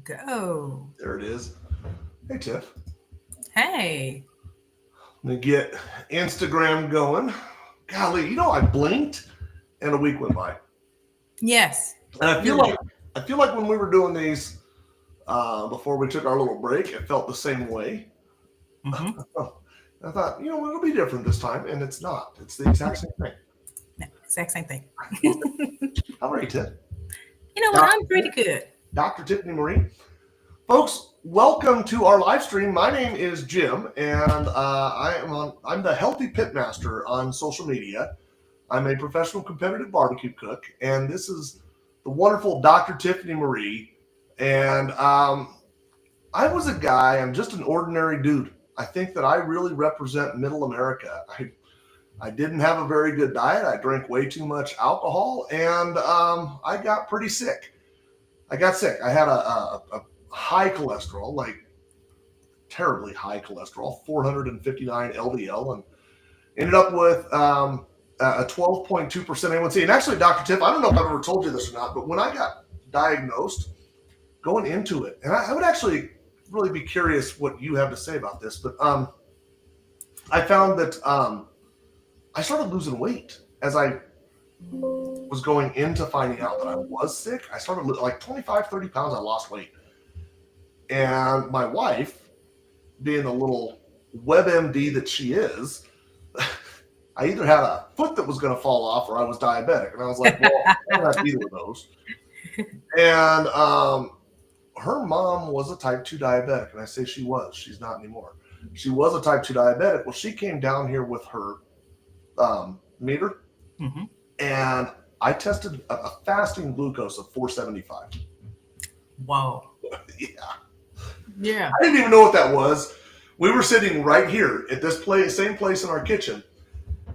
Go. There it is. Hey, Tiff. Hey. Let me get Instagram going. Golly, I blinked and a week went by. Yes. And I feel Really. like I feel like when we were doing these before we took our little break, it felt the same way. Mm-hmm. I thought, it'll be different this time, and it's not. It's the exact same thing. No, exact same thing. How are you, Tiff? You know what? Doc- I'm pretty good. Dr. Tiffany Marie. Folks, welcome to our live stream. My name is Jim, and I'm the Healthy Pitmaster on social media. I'm a professional competitive barbecue cook, and this is the wonderful Dr. Tiffany Marie. And I was a guy. I'm just an ordinary dude. I think that I really represent Middle America. I didn't have a very good diet. I drank way too much alcohol, and I got pretty sick. I got sick. I had a high cholesterol, like terribly high cholesterol, 459 LDL, and ended up with a 12.2% A1C. And actually, Dr. Tiff, I don't know if I've ever told you this or not, but when I got diagnosed, going into it, and I would actually really be curious what you have to say about this, but I found that I started losing weight as I was going into finding out that I was sick. I started like 25, 30 pounds. I lost weight. And my wife, being the little WebMD that she is, I either had a foot that was going to fall off or I was diabetic. And I was like, well, I don't have either of those. And her mom was a type 2 diabetic. And I say she was. She's not anymore. She was a type 2 diabetic. Well, she came down here with her meter. Mm-hmm. And I tested a fasting glucose of 475. Whoa. Yeah. Yeah. I didn't even know what that was. We were sitting right here at this place, same place in our kitchen,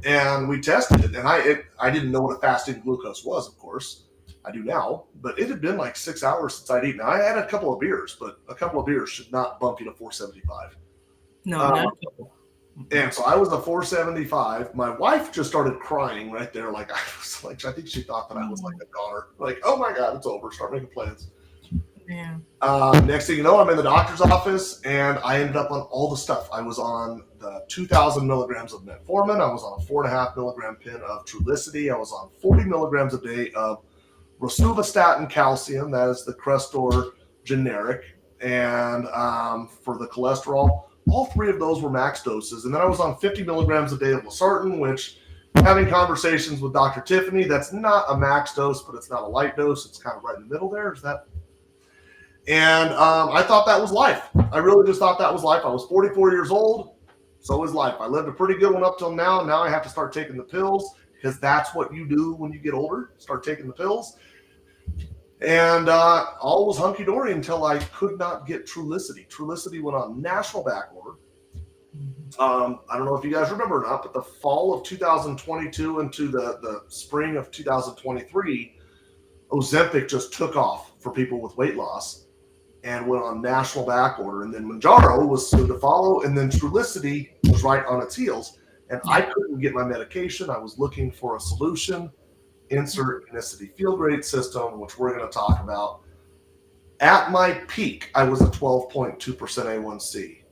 and we tested it. And I didn't know what a fasting glucose was, of course. I do now, but it had been like 6 hours since I'd eaten. I had a couple of beers, but a couple of beers should not bump you to 475. No, not a couple. And so I was a 475. My wife just started crying right there. Like I was like, I think she thought that I was like a goner. Like, oh my God, it's over. Start making plans. Yeah. Next thing you know, I'm in the doctor's office, and I ended up on all the stuff. I was on the 2,000 milligrams of metformin. I was on a 4.5 milligram pin of Trulicity. I was on 40 milligrams a day of rosuvastatin calcium. That is the Crestor generic. And for the cholesterol, all three of those were max doses. And then I was on 50 milligrams a day of losartan, which, having conversations with Dr. Tiffany, that's not a max dose, but it's not a light dose. It's kind of right in the middle there. Is that? And I thought that was life. I really just thought that was life. I was 44 years old. So is life. I lived a pretty good one up till now. Now I have to start taking the pills because that's what you do when you get older. Start taking the pills. And all was hunky-dory until I could not get Trulicity. Trulicity went on national back order. I don't know if you guys remember or not, but the fall of 2022 into the spring of 2023, Ozempic just took off for people with weight loss and went on national back order. And then Manjaro was soon to follow. And then Trulicity was right on its heels. And I couldn't get my medication. I was looking for a solution. Insert unicity field rate system, which we're going to talk about. At my peak, I was a 12.2% A1C.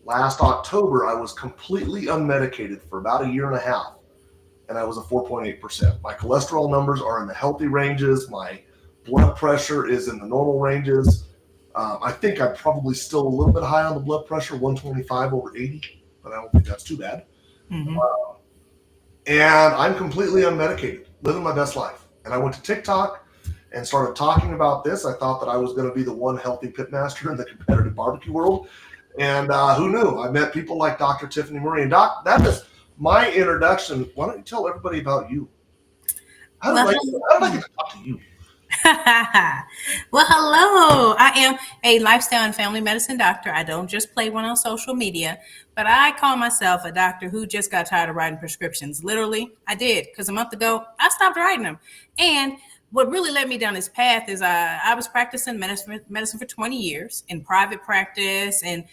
Last October, I was completely unmedicated for about a year and a half, and I was a 4.8%. My cholesterol numbers are in the healthy ranges. My blood pressure is in the normal ranges. I think I'm probably still a little bit high on the blood pressure, 125 over 80, but I don't think that's too bad. Mm-hmm. And I'm completely unmedicated, living my best life. And I went to TikTok and started talking about this. I thought that I was going to be the one healthy pitmaster in the competitive barbecue world. And who knew? I met people like Dr. Tiffany Marie. And Doc, that is my introduction. Why don't you tell everybody about you? How did I get to talk to you? Well, hello. I am a lifestyle and family medicine doctor. I don't just play one on social media, but I call myself a doctor who just got tired of writing prescriptions. Literally, I did, because a month ago, I stopped writing them. And what really led me down this path is I was practicing medicine for 20 years in private practice and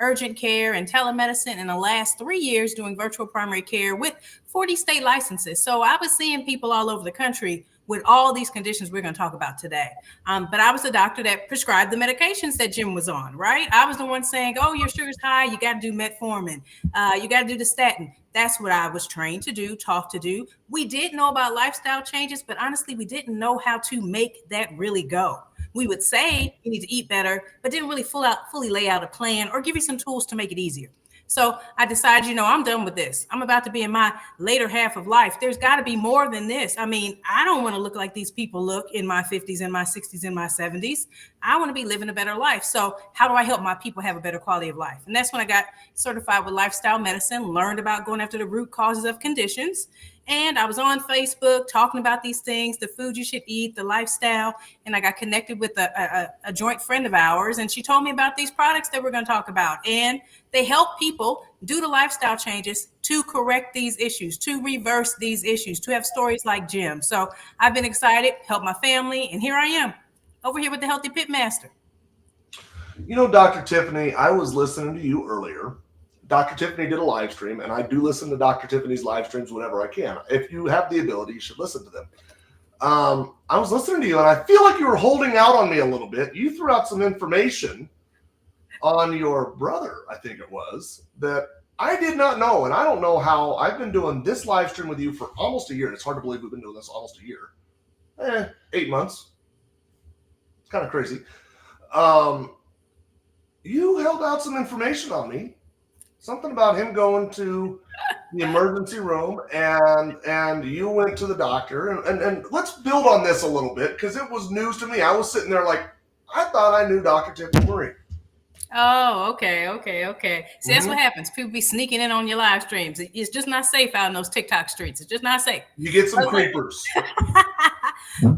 urgent care and telemedicine. In the last 3 years, doing virtual primary care with 40 state licenses. So I was seeing people all over the country with all these conditions we're going to talk about today. But I was the doctor that prescribed the medications that Jim was on, right? I was the one saying, oh, your sugar's high, you got to do metformin, you got to do the statin. That's what I was trained to do, taught to do. We did know about lifestyle changes, but honestly, we didn't know how to make that really go. We would say you need to eat better, but didn't really fully lay out a plan or give you some tools to make it easier. So I decided, I'm done with this. I'm about to be in my later half of life. There's got to be more than this. I mean, I don't want to look like these people look in my 50s and my 60s and my 70s. I want to be living a better life. So how do I help my people have a better quality of life? And that's when I got certified with lifestyle medicine, learned about going after the root causes of conditions. And I was on Facebook talking about these things, the food you should eat, the lifestyle. And I got connected with a joint friend of ours. And she told me about these products that we're going to talk about. And they help people do the lifestyle changes to correct these issues, to reverse these issues, to have stories like Jim. So I've been excited, help my family. And here I am over here with the Healthy Pitmaster. Dr. Tiffany, I was listening to you earlier. Dr. Tiffany did a live stream, and I do listen to Dr. Tiffany's live streams whenever I can. If you have the ability, you should listen to them. I was listening to you, and I feel like you were holding out on me a little bit. You threw out some information on your brother, I think it was, that I did not know, and I don't know how. I've been doing this live stream with you for almost a year. It's hard to believe we've been doing this almost a year. 8 months. It's kind of crazy. You held out some information on me. Something about him going to the emergency room and you went to the doctor and let's build on this a little bit because it was news to me. I was sitting there like, I thought I knew Dr. Tiffany Marie. Oh, okay. See, that's what happens. People be sneaking in on your live streams. It's just not safe out in those TikTok streets. It's just not safe. You get some creepers.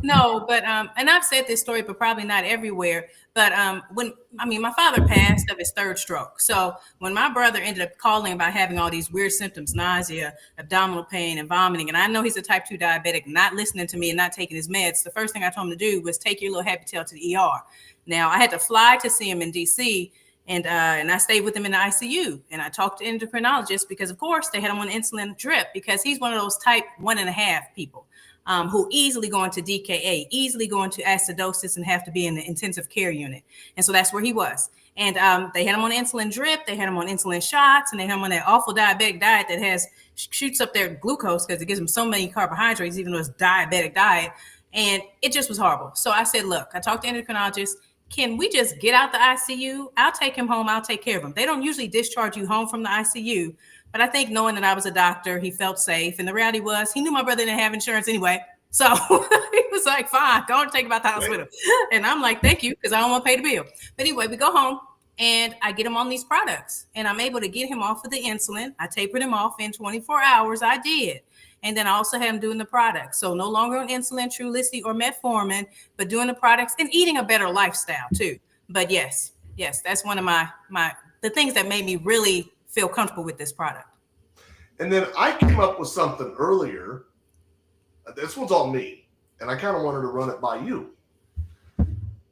No, but and I've said this story, but probably not everywhere. But my father passed of his third stroke. So when my brother ended up calling about having all these weird symptoms, nausea, abdominal pain, and vomiting, and I know he's a type 2 diabetic, not listening to me and not taking his meds, the first thing I told him to do was take your little happy tail to the ER. Now I had to fly to see him in DC. And I stayed with him in the ICU, and I talked to endocrinologists because, of course, they had him on insulin drip because he's one of those type 1.5 people who easily go into DKA, easily go into acidosis and have to be in the intensive care unit. And so that's where he was. And they had him on insulin drip, they had him on insulin shots, and they had him on that awful diabetic diet that shoots up their glucose because it gives him so many carbohydrates, even though it's diabetic diet. And it just was horrible. So I said, look, I talked to endocrinologists. Can we just get out the ICU? I'll take him home. I'll take care of him. They don't usually discharge you home from the ICU. But I think knowing that I was a doctor, he felt safe. And the reality was he knew my brother didn't have insurance anyway. So he was like, fine, go and take him out the hospital. And I'm like, thank you, because I don't want to pay the bill. But anyway, we go home and I get him on these products. And I'm able to get him off of the insulin. I tapered him off in 24 hours. I did. And then I also had him doing the products. So no longer on insulin, Trulicity, or metformin, but doing the products and eating a better lifestyle too. But yes, that's one of the things that made me really feel comfortable with this product. And then I came up with something earlier. This one's on me, and I kind of wanted to run it by you.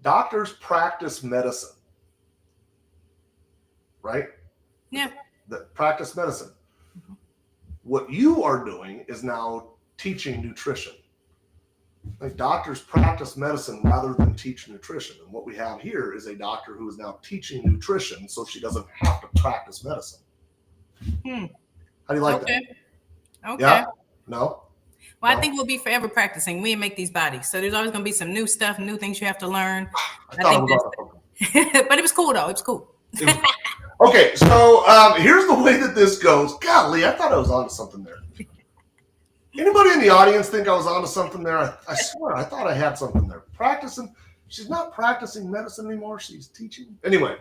Doctors practice medicine, right? Yeah. Practice medicine. Mm-hmm. What you are doing is now teaching nutrition. Like doctors practice medicine rather than teach nutrition. And what we have here is a doctor who is now teaching nutrition so she doesn't have to practice medicine. How do you like that? Okay. Yeah? No? Well, I think we'll be forever practicing. We make these bodies. So there's always going to be some new stuff, new things you have to learn. But it was cool, though. It was cool. Okay, so here's the way that this goes. Golly, I thought I was onto something there. Anybody in the audience think I was onto something there? I swear, I thought I had something there. Practicing. She's not practicing medicine anymore. She's teaching. Anyway,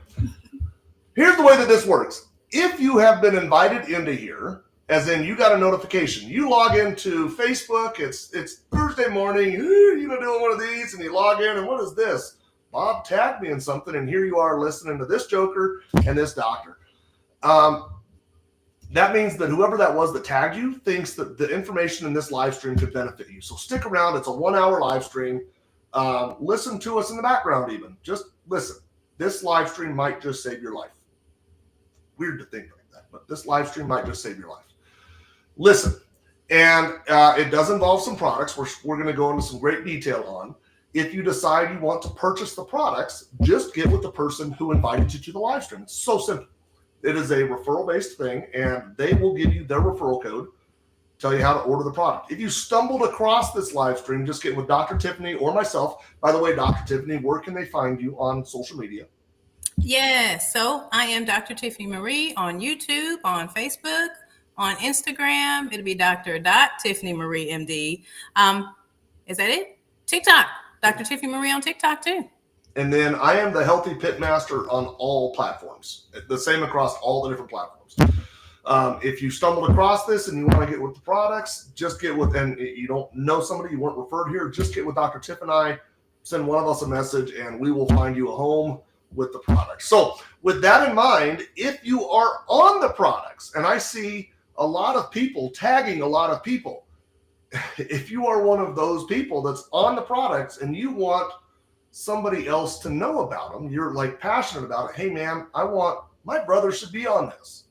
here's the way that this works. If you have been invited into here, as in you got a notification, you log into Facebook, it's Thursday morning, doing one of these, and you log in, and what is this? Bob tagged me in something, and here you are listening to this joker and this doctor. That means that whoever that was that tagged you thinks that the information in this live stream could benefit you. So stick around. It's a 1-hour live stream. Listen to us in the background even. Just listen. This live stream might just save your life. Weird to think like that, but this live stream might just save your life. Listen, And it does involve some products, which we're going to go into some great detail on. If you decide you want to purchase the products, just get with the person who invited you to the live stream. It's so simple. It is a referral-based thing, and they will give you their referral code, tell you how to order the product. If you stumbled across this live stream, just get with Dr. Tiffany or myself. By the way, Dr. Tiffany, where can they find you on social media? Yes, so I am Dr. Tiffany Marie on YouTube, on Facebook, on Instagram. It'll be Dr. Tiffany Marie MD. Is that it? TikTok, Dr. Tiffany Marie on TikTok too. And then I am the Healthy Pit Master on all platforms, the same across all the different platforms. If you stumbled across this and you want to get with the products, just get with, and you don't know somebody, you weren't referred here, just get with Dr. Tiff and I, send one of us a message, and we will find you a home with the products. So with that in mind, if you are on the products, and I see a lot of people tagging a lot of people, if you are one of those people that's on the products and you want somebody else to know about them, you're like passionate about it. Hey man, my brother should be on this.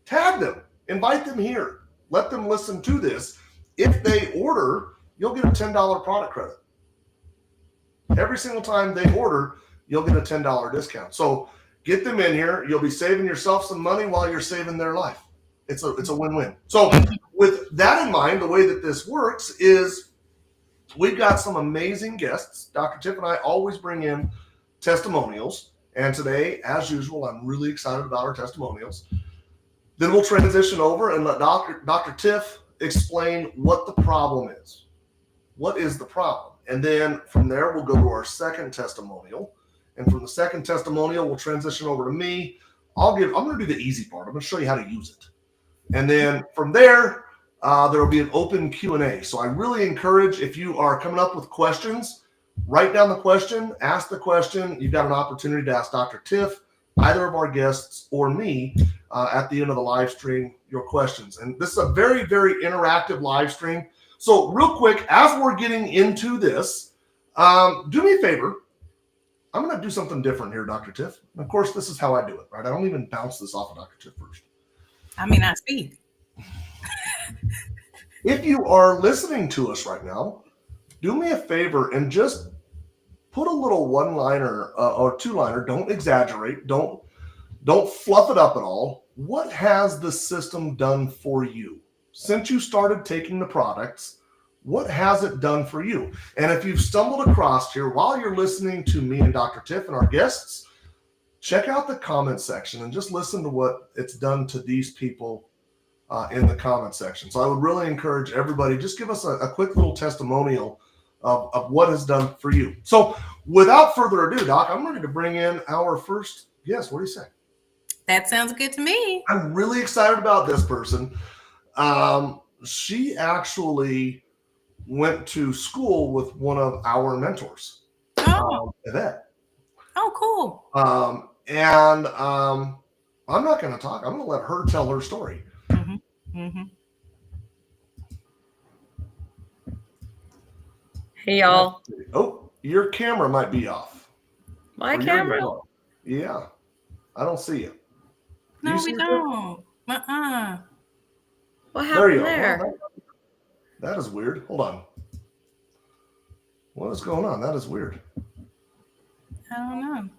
Tag them, invite them here, let them listen to this. If they order, you'll get a $10 product credit. Every single time they order, you'll get a $10 discount. So get them in here. You'll be saving yourself some money while you're saving their life. It's a win-win. So with that in mind, the way that this works is we've got some amazing guests. Dr. Tiff and I always bring in testimonials. And today, as usual, I'm really excited about our testimonials. Then we'll transition over and let Dr. Tiff explain what the problem is. What is the problem? And then from there, we'll go to our second testimonial. And from the second testimonial, we'll transition over to me. I'm going to do the easy part. I'm going to show you how to use it. And then from there, there will be an open Q&A. So I really encourage, if you are coming up with questions, write down the question, ask the question. You've got an opportunity to ask Dr. Tiff, either of our guests, or me at the end of the live stream, your questions. And this is a very, very interactive live stream. So real quick, as we're getting into this, do me a favor. I'm going to do something different here, Dr. Tiff. And of course, this is how I do it, right? I don't even bounce this off of Dr. Tiff first. I mean, I speak. If you are listening to us right now, do me a favor and just put a little one-liner or two-liner. Don't exaggerate. Don't fluff it up at all. What has the system done for you? Since you started taking the products, what has it done for you? And if you've stumbled across here while you're listening to me and Dr. Tiff and our guests, check out the comment section and just listen to what it's done to these people in the comment section. So I would really encourage everybody, just give us a quick little testimonial of what it's done for you. So without further ado, Doc, I'm ready to bring in our first guest. What do you say? That sounds good to me. I'm really excited about this person. She actually went to school with one of our mentors, Yvette. Oh, cool. And I'm not going to talk. I'm going to let her tell her story. Mm-hmm. Mm-hmm. Hey, y'all. Oh, your camera might be off. My camera? Yeah. I don't see you. No, we don't. What There happened you there? are. That is weird. Hold on. What is going on? That is weird. I don't know.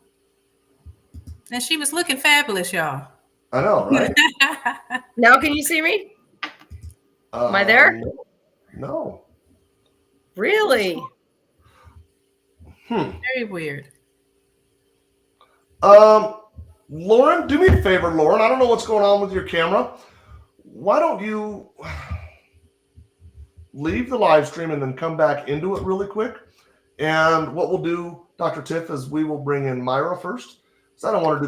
And she was looking fabulous, y'all. I know, right? Now can you see me? Am I there? No. Really? Very weird. Lauren, do me a favor, Lauren. I don't know what's going on with your camera. Why don't you leave the live stream and then come back into it really quick? And what we'll do, Dr. Tiff, is we will bring in Myra first. So I don't want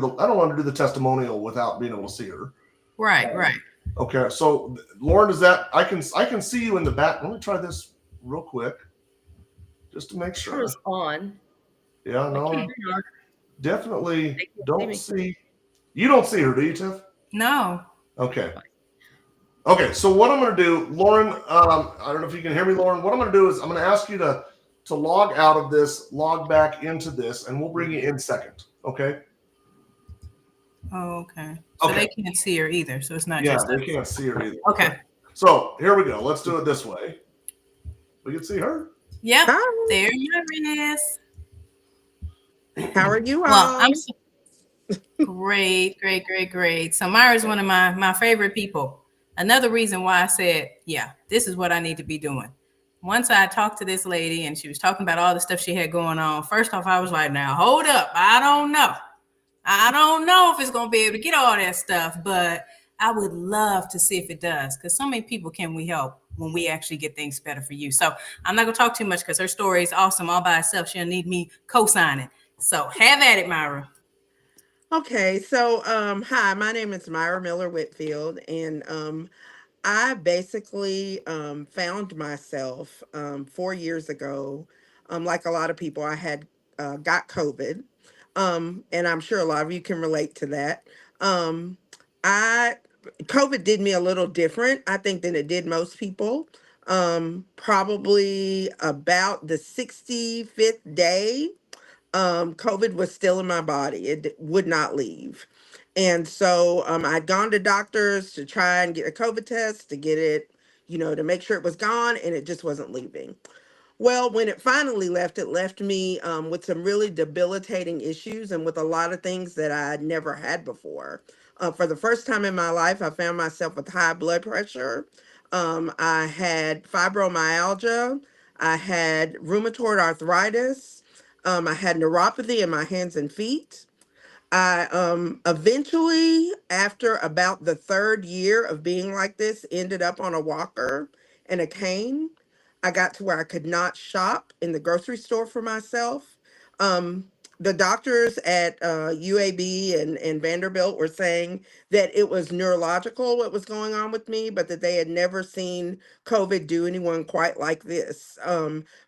to do the testimonial without being able to see her. Right. Okay. So Lauren, is that I can see you in the back. Let me try this real quick, just to make sure. Camera's on. Yeah, no, definitely don't see. You don't see her, do you, Tiff? No. Okay. So what I'm going to do, Lauren, I don't know if you can hear me, Lauren. What I'm going to do is I'm going to ask you to log out of this, log back into this, and we'll bring you in second. Okay. Oh, okay. So they can't see her either. So it's not just. Yeah, they can't see her either. Okay. So here we go. Let's do it this way. We can see her. Yep, Hi, there Myra is. how are you Well, all? great, great, great, great. So Myra's one of my favorite people. Another reason why I said, yeah, this is what I need to be doing. Once I talked to this lady and she was talking about all the stuff she had going on, first off, I was like, now hold up. I don't know. I don't know if it's going to be able to get all that stuff, but I would love to see if it does because so many people can we help when we actually get things better for you. So I'm not going to talk too much because her story is awesome all by itself. She'll need me co signing. So have at it, Myra. Okay, so hi, my name is Myra Miller Whitfield, and I basically found myself 4 years ago. Like a lot of people, I had got COVID, and I'm sure a lot of you can relate to that. Um, I COVID did me a little different, I think, than it did most people. Probably about the 65th day, COVID was still in my body. Would not leave. And so I'd gone to doctors to try and get a COVID test to get it, to make sure it was gone, and it just wasn't leaving. Well, when it finally left, it left me with some really debilitating issues and with a lot of things that I'd never had before. For the first time in my life, I found myself with high blood pressure. I had fibromyalgia. I had rheumatoid arthritis. I had neuropathy in my hands and feet. I eventually, after about the third year of being like this, ended up on a walker and a cane. I got to where I could not shop in the grocery store for myself. Um, the doctors at UAB and Vanderbilt were saying that it was neurological what was going on with me, but that they had never seen COVID do anyone quite like this.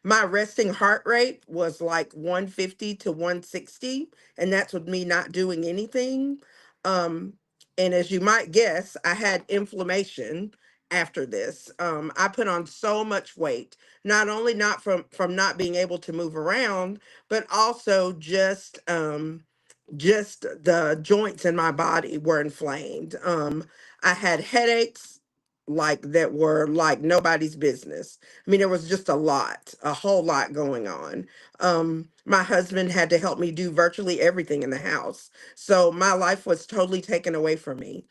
My resting heart rate was like 150 to 160, and that's with me not doing anything. Um, and as you might guess, I had inflammation after this. I put on so much weight, not only not from not being able to move around, but also just the joints in my body were inflamed. I had headaches like that were like nobody's business. I mean, there was just a whole lot going on. My husband had to help me do virtually everything in the house. So my life was totally taken away from me.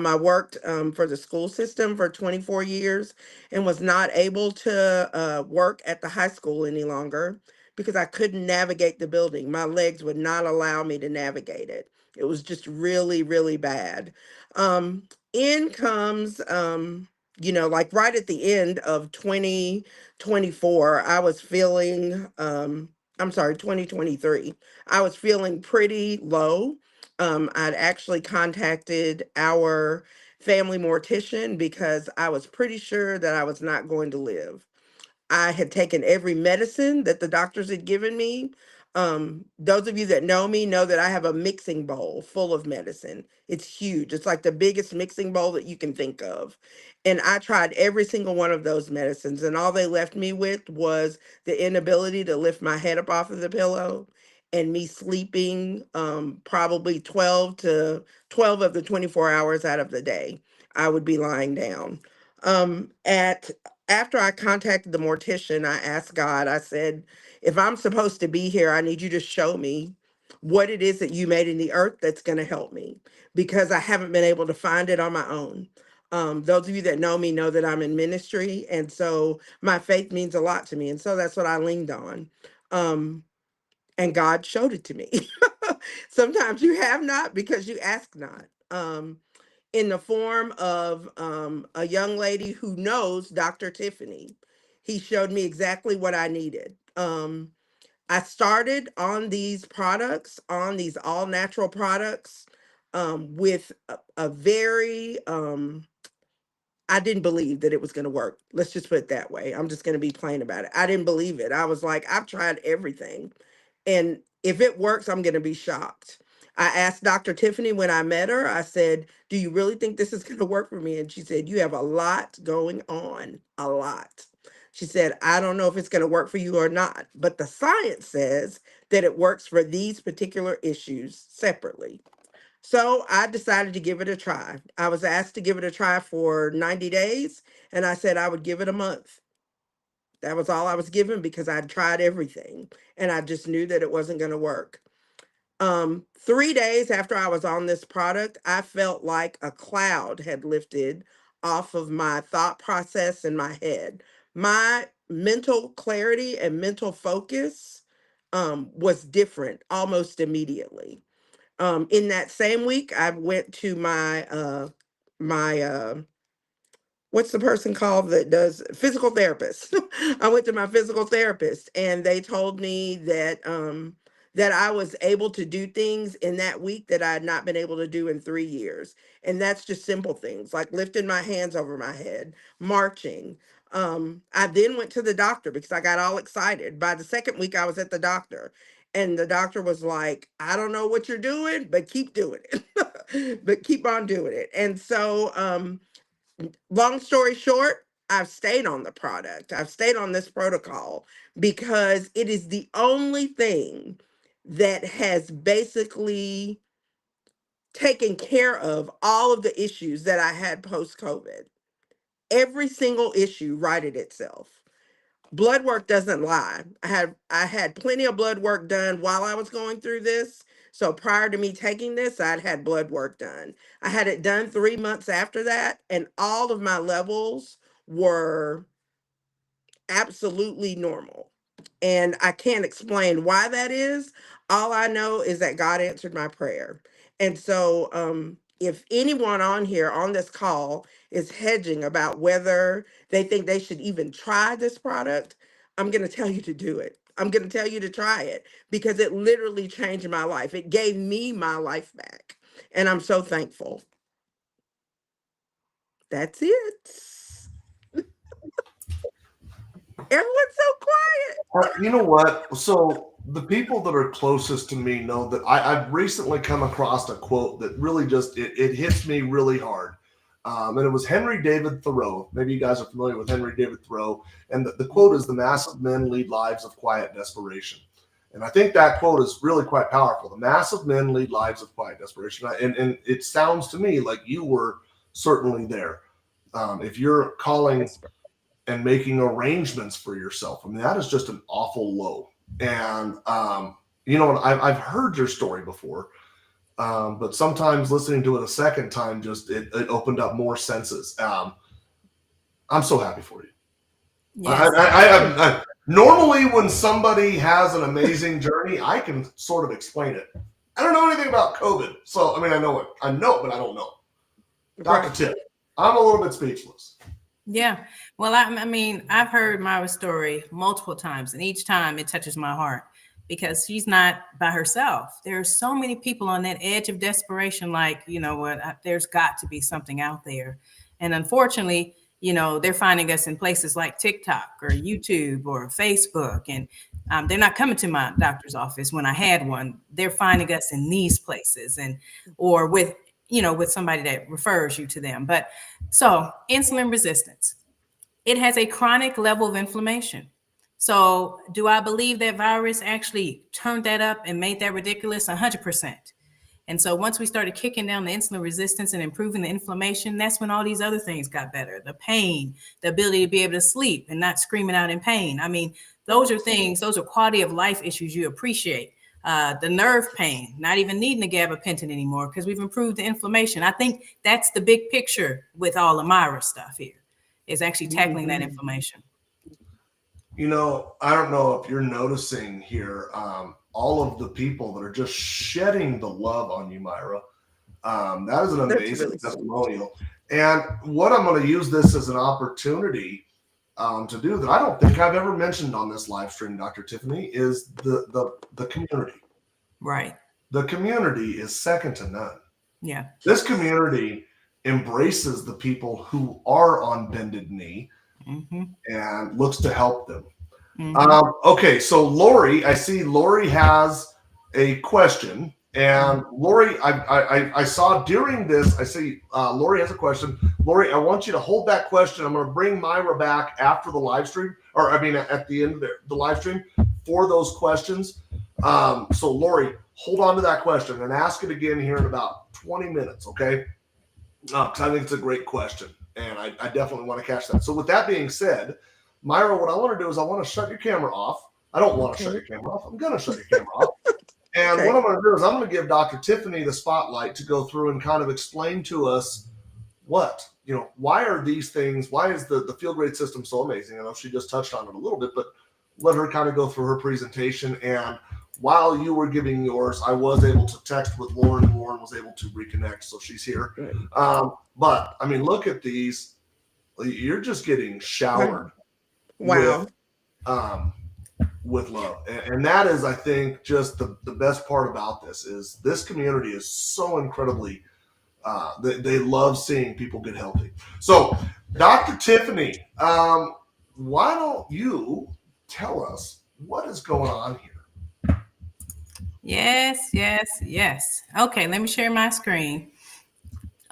I worked for the school system for 24 years and was not able to work at the high school any longer because I couldn't navigate the building. My legs would not allow me to navigate it. It was just really, really bad. In comes, like right at the end of 2024, I was feeling, I'm sorry, 2023, I was feeling pretty low. I'd actually contacted our family mortician because I was pretty sure that I was not going to live. I had taken every medicine that the doctors had given me. Those of you that know me know that I have a mixing bowl full of medicine. It's huge. It's like the biggest mixing bowl that you can think of. And I tried every single one of those medicines, and all they left me with was the inability to lift my head up off of the pillow and me sleeping probably 12 of the 24 hours out of the day. I would be lying down. At After I contacted the mortician, I asked God, I said, if I'm supposed to be here, I need you to show me what it is that you made in the earth that's going to help me because I haven't been able to find it on my own. Those of you that know me know that I'm in ministry. And so my faith means a lot to me. And so that's what I leaned on. Um, and God showed it to me. Sometimes you have not because you ask not. In the form of a young lady who knows Dr. Tiffany. He showed me exactly what I needed. I started on these products, on these all natural products, with a very, I didn't believe that it was going to work. Let's just put it that way. I'm just going to be plain about it. I didn't believe it. I was like, I've tried everything. And if it works, I'm going to be shocked. I asked Dr. Tiffany when I met her, I said, do you really think this is going to work for me? And she said, you have a lot going on, a lot. She said, I don't know if it's going to work for you or not, but the science says that it works for these particular issues separately. So I decided to give it a try. I was asked to give it a try for 90 days, and I said I would give it a month. That was all I was given because I'd tried everything and I just knew that it wasn't going to work. 3 days after I was on this product, I felt like a cloud had lifted off of my thought process in my head. My mental clarity and mental focus was different almost immediately. In that same week, I went to my what's the person called that does physical therapist. I went to my physical therapist and they told me that I was able to do things in that week that I had not been able to do in 3 years. And that's just simple things like lifting my hands over my head, marching. I then went to the doctor because I got all excited. By the second week, I was at the doctor. And the doctor was like, I don't know what you're doing, but keep doing it. But keep on doing it. And so long story short, I've stayed on the product. I've stayed on this protocol because it is the only thing that has basically taken care of all of the issues that I had post COVID. Every single issue righted itself. Blood work doesn't lie. I had plenty of blood work done while I was going through this. So prior to me taking this, I'd had blood work done. I had it done 3 months after that, and all of my levels were absolutely normal. And I can't explain why that is. All I know is that God answered my prayer. And so, if anyone on here on this call is hedging about whether they think they should even try this product, I'm going to tell you to do it. I'm going to tell you to try it because it literally changed my life. It gave me my life back. And I'm so thankful. That's it. Everyone's so quiet. You know what? So the people that are closest to me know that I've recently come across a quote that really just it hits me really hard. And it was Henry David Thoreau. Maybe you guys are familiar with Henry David Thoreau. And the quote is, "The massive men lead lives of quiet desperation." And I think that quote is really quite powerful. The massive men lead lives of quiet desperation. And it sounds to me like you were certainly there. If you're calling and making arrangements for yourself, I mean, that is just an awful low. And, you know, I've heard your story before, but sometimes listening to it a second time, just it opened up more senses. I'm so happy for you. Yes. I normally when somebody has an amazing journey, I can sort of explain it. I don't know anything about COVID. So, I mean, I know it, but I don't know. Dr. Right. Tip, I'm a little bit speechless. Yeah. Well, I mean, I've heard Myra's story multiple times, and each time it touches my heart because she's not by herself. There are so many people on that edge of desperation, like, you know what, there's got to be something out there. And unfortunately, you know, they're finding us in places like TikTok or YouTube or Facebook. And they're not coming to my doctor's office when I had one. They're finding us in these places and or with, you know, with somebody that refers you to them. But so insulin resistance, it has a chronic level of inflammation. So do I believe that virus actually turned that up and made that ridiculous? 100%. And so once we started kicking down the insulin resistance and improving the inflammation, that's when all these other things got better. The pain, the ability to be able to sleep and not screaming out in pain. I mean, those are things, those are quality of life issues you appreciate. The nerve pain, not even needing the gabapentin anymore because we've improved the inflammation. I think that's the big picture with all of Myra stuff here, is actually tackling that inflammation. You know, I don't know if you're noticing here, all of the people that are just shedding the love on you, Myra. That is an amazing really testimonial. And what I'm going to use this as an opportunity to do that I don't think I've ever mentioned on this live stream, Dr. Tiffany, is the community. Right. The community is second to none. Yeah. This community embraces the people who are on bended knee and looks to help them. Okay, so Lori, I see Lori has a question. And Lori, I saw during this, I see Lori has a question. Lori, I want you to hold that question. I'm going to bring Myra back after the live stream, or I mean at the end of the live stream for those questions. So Lori, hold on to that question and ask it again here in about 20 minutes, okay? Because I think it's a great question, and I definitely want to catch that. So with that being said, Myra, what I want to do is I want to shut your camera off. I don't want to shut your camera off. I'm going to shut your camera off. And Okay. what I'm going to do is I'm going to give Dr. Tiffany the spotlight to go through and kind of explain to us why are these things, why is the field grade system so amazing? I know she just touched on it a little bit, but let her kind of go through her presentation. And while you were giving yours, I was able to text with Lauren, and Lauren was able to reconnect, so she's here. But I mean, look at these. You're just getting showered Wow. with love, and that is, I think, just the best part about this community is so incredibly. They love seeing people get healthy. So, Dr. Tiffany, why don't you tell us what is going on here? Yes. Okay, let me share my screen.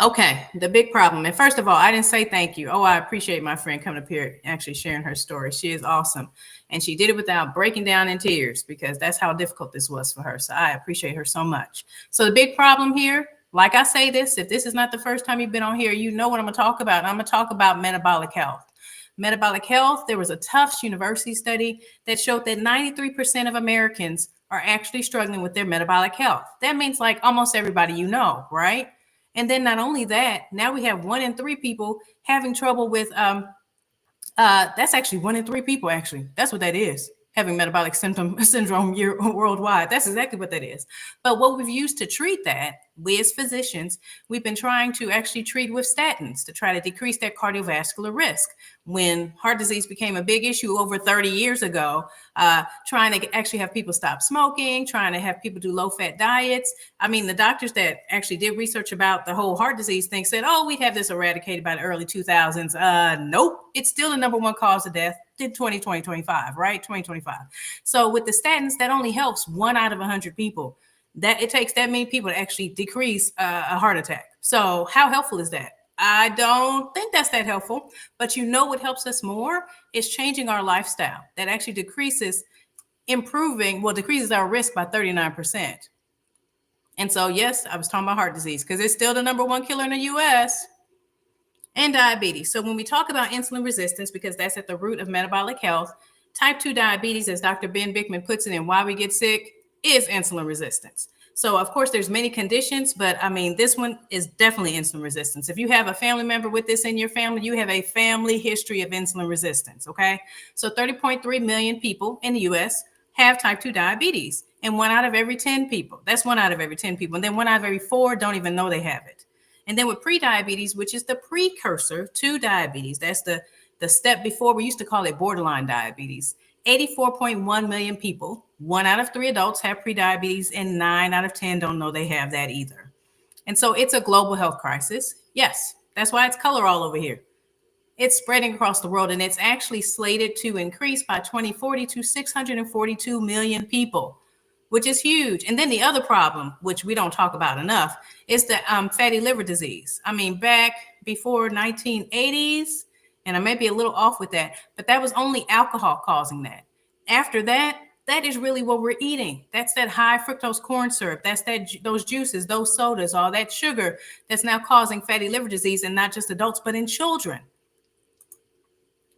Okay, the big problem. And first of all, I didn't say thank you. Oh, I appreciate my friend coming up here actually sharing her story. She is awesome. And she did it without breaking down in tears because that's how difficult this was for her. So I appreciate her so much. So the big problem here, like I say this, if this is not the first time you've been on here, you know what I'm going to talk about. I'm going to talk about metabolic health. Metabolic health, there was a Tufts University study that showed that 93% of Americans are actually struggling with their metabolic health. That means like almost everybody you know, right? And then not only that, now we have 1 in 3 people having trouble with that's actually 1 in 3 people, actually. That's what that is, having metabolic syndrome worldwide. That's exactly what that is. But what we've used to treat that, we as physicians, we've been trying to actually treat with statins to try to decrease that cardiovascular risk. When heart disease became a big issue over 30 years ago, trying to actually have people stop smoking, trying to have people do low-fat diets. I mean, the doctors that actually did research about the whole heart disease thing said, oh, we'd have this eradicated by the early 2000s. Nope, it's still the number 1 cause of death in 2025, right? 2025. So with the statins, that only helps 1 out of 100 people. That it takes that many people to actually decrease a heart attack. So how helpful is that? I don't think that's that helpful, but you know what helps us more is changing our lifestyle. That actually decreases our risk by 39%. And so, yes, I was talking about heart disease because it's still the number 1 killer in the US, and diabetes. So when we talk about insulin resistance, because that's at the root of metabolic health, type 2 diabetes, as Dr. Ben Bickman puts it in Why We Get Sick, is insulin resistance. So of course there's many conditions, but I mean, this one is definitely insulin resistance. If you have a family member with this in your family, you have a family history of insulin resistance, okay? So 30.3 million people in the US have type 2 diabetes, and 1 out of every 10 people, that's 1 out of every 10 people, and then 1 out of every 4 don't even know they have it. And then with prediabetes, which is the precursor to diabetes, that's the step before, we used to call it borderline diabetes. 84.1 million people, 1 out of 3 adults have prediabetes, and 9 out of 10 don't know they have that either. And so it's a global health crisis. Yes, that's why it's color all over here. It's spreading across the world, and it's actually slated to increase by 2040 to 642 million people, which is huge. And then the other problem, which we don't talk about enough, is the fatty liver disease. I mean, back before 1980s, and I may be a little off with that, but that was only alcohol causing that. After that, that is really what we're eating. That's that high fructose corn syrup. That's those juices, those sodas, all that sugar that's now causing fatty liver disease, and not just adults, but in children.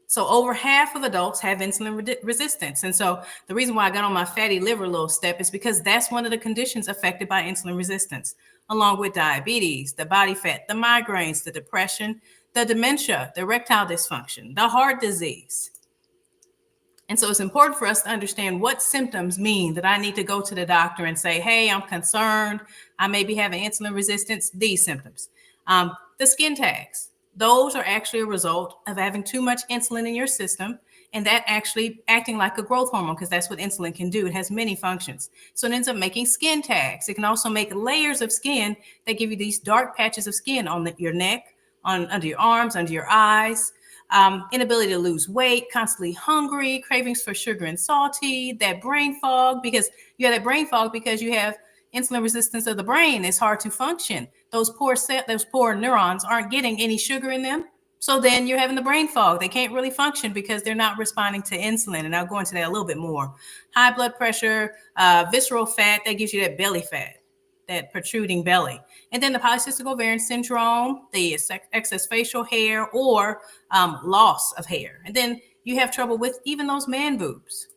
So over half of adults have insulin resistance. And so the reason why I got on my fatty liver little step is because that's one of the conditions affected by insulin resistance, along with diabetes, the body fat, the migraines, the depression, the dementia, the erectile dysfunction, the heart disease. And so it's important for us to understand what symptoms mean that I need to go to the doctor and say, hey, I'm concerned, I may be having insulin resistance, these symptoms. The skin tags. Those are actually a result of having too much insulin in your system, and that actually acting like a growth hormone, because that's what insulin can do. It has many functions. So it ends up making skin tags. It can also make layers of skin that give you these dark patches of skin on your neck, under your arms, under your eyes. Inability to lose weight, constantly hungry, cravings for sugar and salty, that brain fog, because you have that brain fog because you have insulin resistance of the brain. It's hard to function. Those poor neurons aren't getting any sugar in them, So then you're having the brain fog. They can't really function because they're not responding to insulin. And I'll go into that a little bit more. High blood pressure, visceral fat, that gives you that belly fat, that protruding belly. And then the polycystic ovarian syndrome, the excess facial hair, or loss of hair. And then you have trouble with even those man boobs.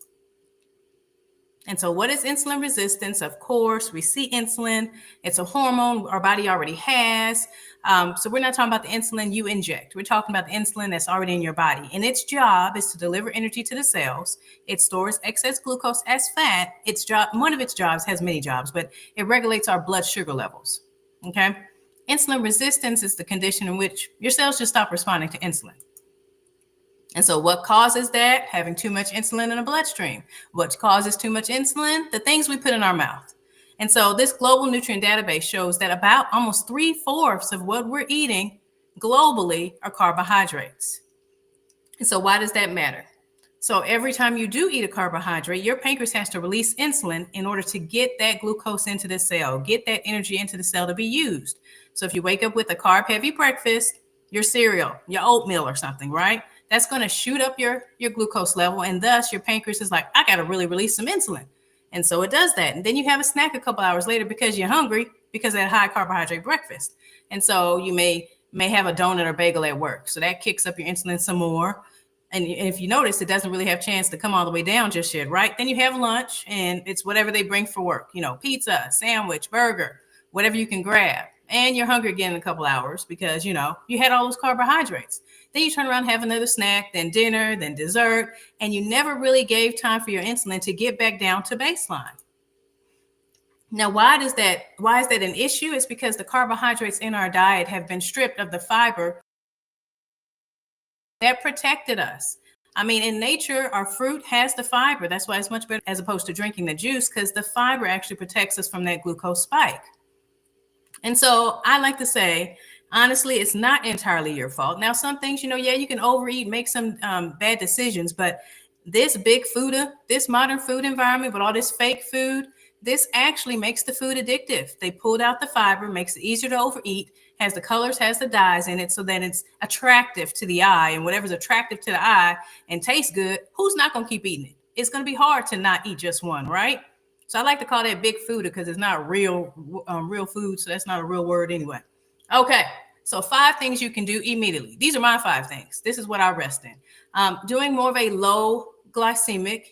And so what is insulin resistance? Of course, we see insulin. It's a hormone our body already has. So we're not talking about the insulin you inject. We're talking about the insulin that's already in your body. And its job is to deliver energy to the cells. It stores excess glucose as fat. Its job, one of its jobs, has many jobs, but it regulates our blood sugar levels. Okay? Insulin resistance is the condition in which your cells just stop responding to insulin. And so what causes that? Having too much insulin in the bloodstream. What causes too much insulin? The things we put in our mouth. And so this global nutrient database shows that about almost 3/4 of what we're eating globally are carbohydrates. And so why does that matter? So every time you do eat a carbohydrate, your pancreas has to release insulin in order to get that glucose into the cell, get that energy into the cell to be used. So if you wake up with a carb-heavy breakfast, your cereal, your oatmeal or something, right? That's going to shoot up your glucose level, and thus your pancreas is like, I got to really release some insulin. And so it does that. And then you have a snack a couple hours later because you're hungry because of that high carbohydrate breakfast. And so you may have a donut or bagel at work. So that kicks up your insulin some more. And if you notice, it doesn't really have a chance to come all the way down just yet, right? Then you have lunch, and it's whatever they bring for work, pizza, sandwich, burger, whatever you can grab. And you're hungry again in a couple hours because, you had all those carbohydrates. Then you turn around and have another snack, then dinner, then dessert, and you never really gave time for your insulin to get back down to baseline. Now, why is that an issue? It's because the carbohydrates in our diet have been stripped of the fiber that protected us. I mean, in nature, our fruit has the fiber. That's why it's much better as opposed to drinking the juice, because the fiber actually protects us from that glucose spike. And so I like to say, honestly, it's not entirely your fault. Now, some things, you can overeat, make some bad decisions, but this big food, this modern food environment with all this fake food, this actually makes the food addictive. They pulled out the fiber, makes it easier to overeat, has the colors, has the dyes in it so that it's attractive to the eye. And whatever's attractive to the eye and tastes good, who's not going to keep eating it? It's going to be hard to not eat just one, right? So I like to call that big food because it's not real food. So that's not a real word anyway. Okay. So 5 things you can do immediately. These are my 5 things. This is what I rest in. Doing more of a low glycemic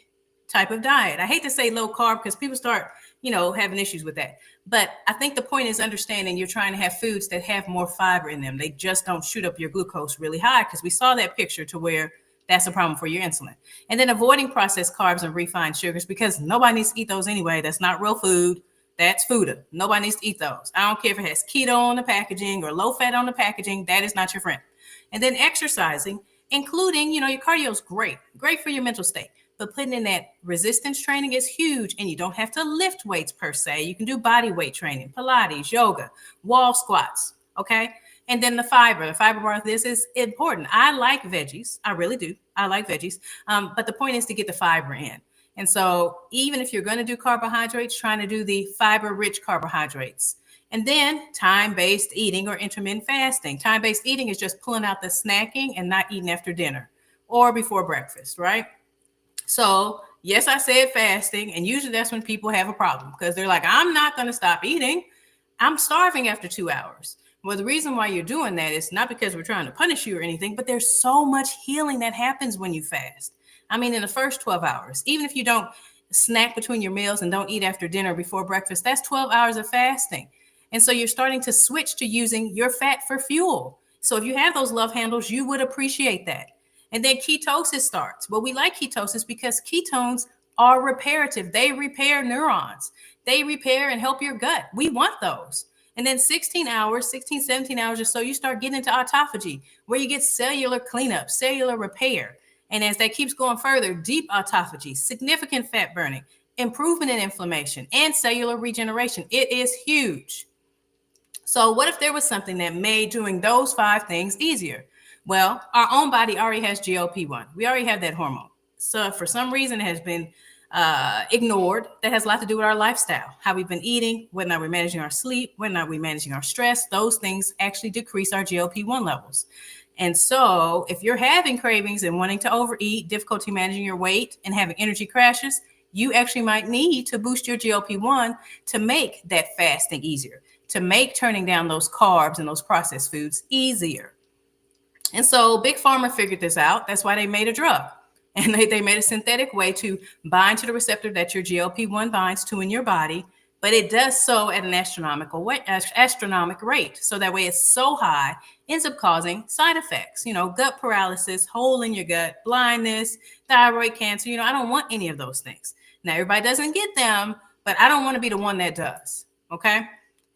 type of diet. I hate to say low carb because people start, having issues with that. But I think the point is understanding you're trying to have foods that have more fiber in them. They just don't shoot up your glucose really high, because we saw that picture to where that's a problem for your insulin. And then avoiding processed carbs and refined sugars, because nobody needs to eat those anyway. That's not real food. That's food. Nobody needs to eat those. I don't care if it has keto on the packaging or low fat on the packaging. That is not your friend. And then exercising, including, your cardio is great for your mental state. But putting in that resistance training is huge. And you don't have to lift weights per se. You can do body weight training, Pilates, yoga, wall squats. Okay. And then the fiber bar, this is important. I like veggies. I really do. I like veggies. But the point is to get the fiber in. And so even if you're going to do carbohydrates, trying to do the fiber-rich carbohydrates. And then time-based eating or intermittent fasting. Time-based eating is just pulling out the snacking and not eating after dinner or before breakfast, right? So yes, I said fasting. And usually that's when people have a problem, because they're like, I'm not going to stop eating. I'm starving after 2 hours. Well, the reason why you're doing that is not because we're trying to punish you or anything, but there's so much healing that happens when you fast. I mean, in the first 12 hours, even if you don't snack between your meals and don't eat after dinner before breakfast, that's 12 hours of fasting. And so you're starting to switch to using your fat for fuel. So if you have those love handles, you would appreciate that. And then ketosis starts. Well, we like ketosis because ketones are reparative. They repair neurons. They repair and help your gut. We want those. And then 17 hours or so, you start getting into autophagy, where you get cellular cleanup, cellular repair. And as that keeps going further, deep autophagy, significant fat burning, improvement in inflammation, and cellular regeneration. It is huge. So what if there was something that made doing those 5 things easier? Well, our own body already has GLP-1. We already have that hormone. So for some reason, it has been ignored. That has a lot to do with our lifestyle, how we've been eating, whether or not we're managing our sleep, whether or not we're managing our stress. Those things actually decrease our GLP-1 levels. And so, if you're having cravings and wanting to overeat, difficulty managing your weight, and having energy crashes, you actually might need to boost your GLP-1 to make that fasting easier, to make turning down those carbs and those processed foods easier. And so Big Pharma figured this out. That's why they made a drug. And they made a synthetic way to bind to the receptor that your GLP-1 binds to in your body, but it does so at an astronomic rate. So that way it's so high, ends up causing side effects, gut paralysis, hole in your gut, blindness, thyroid cancer. I don't want any of those things. Now, everybody doesn't get them, but I don't want to be the one that does. Okay.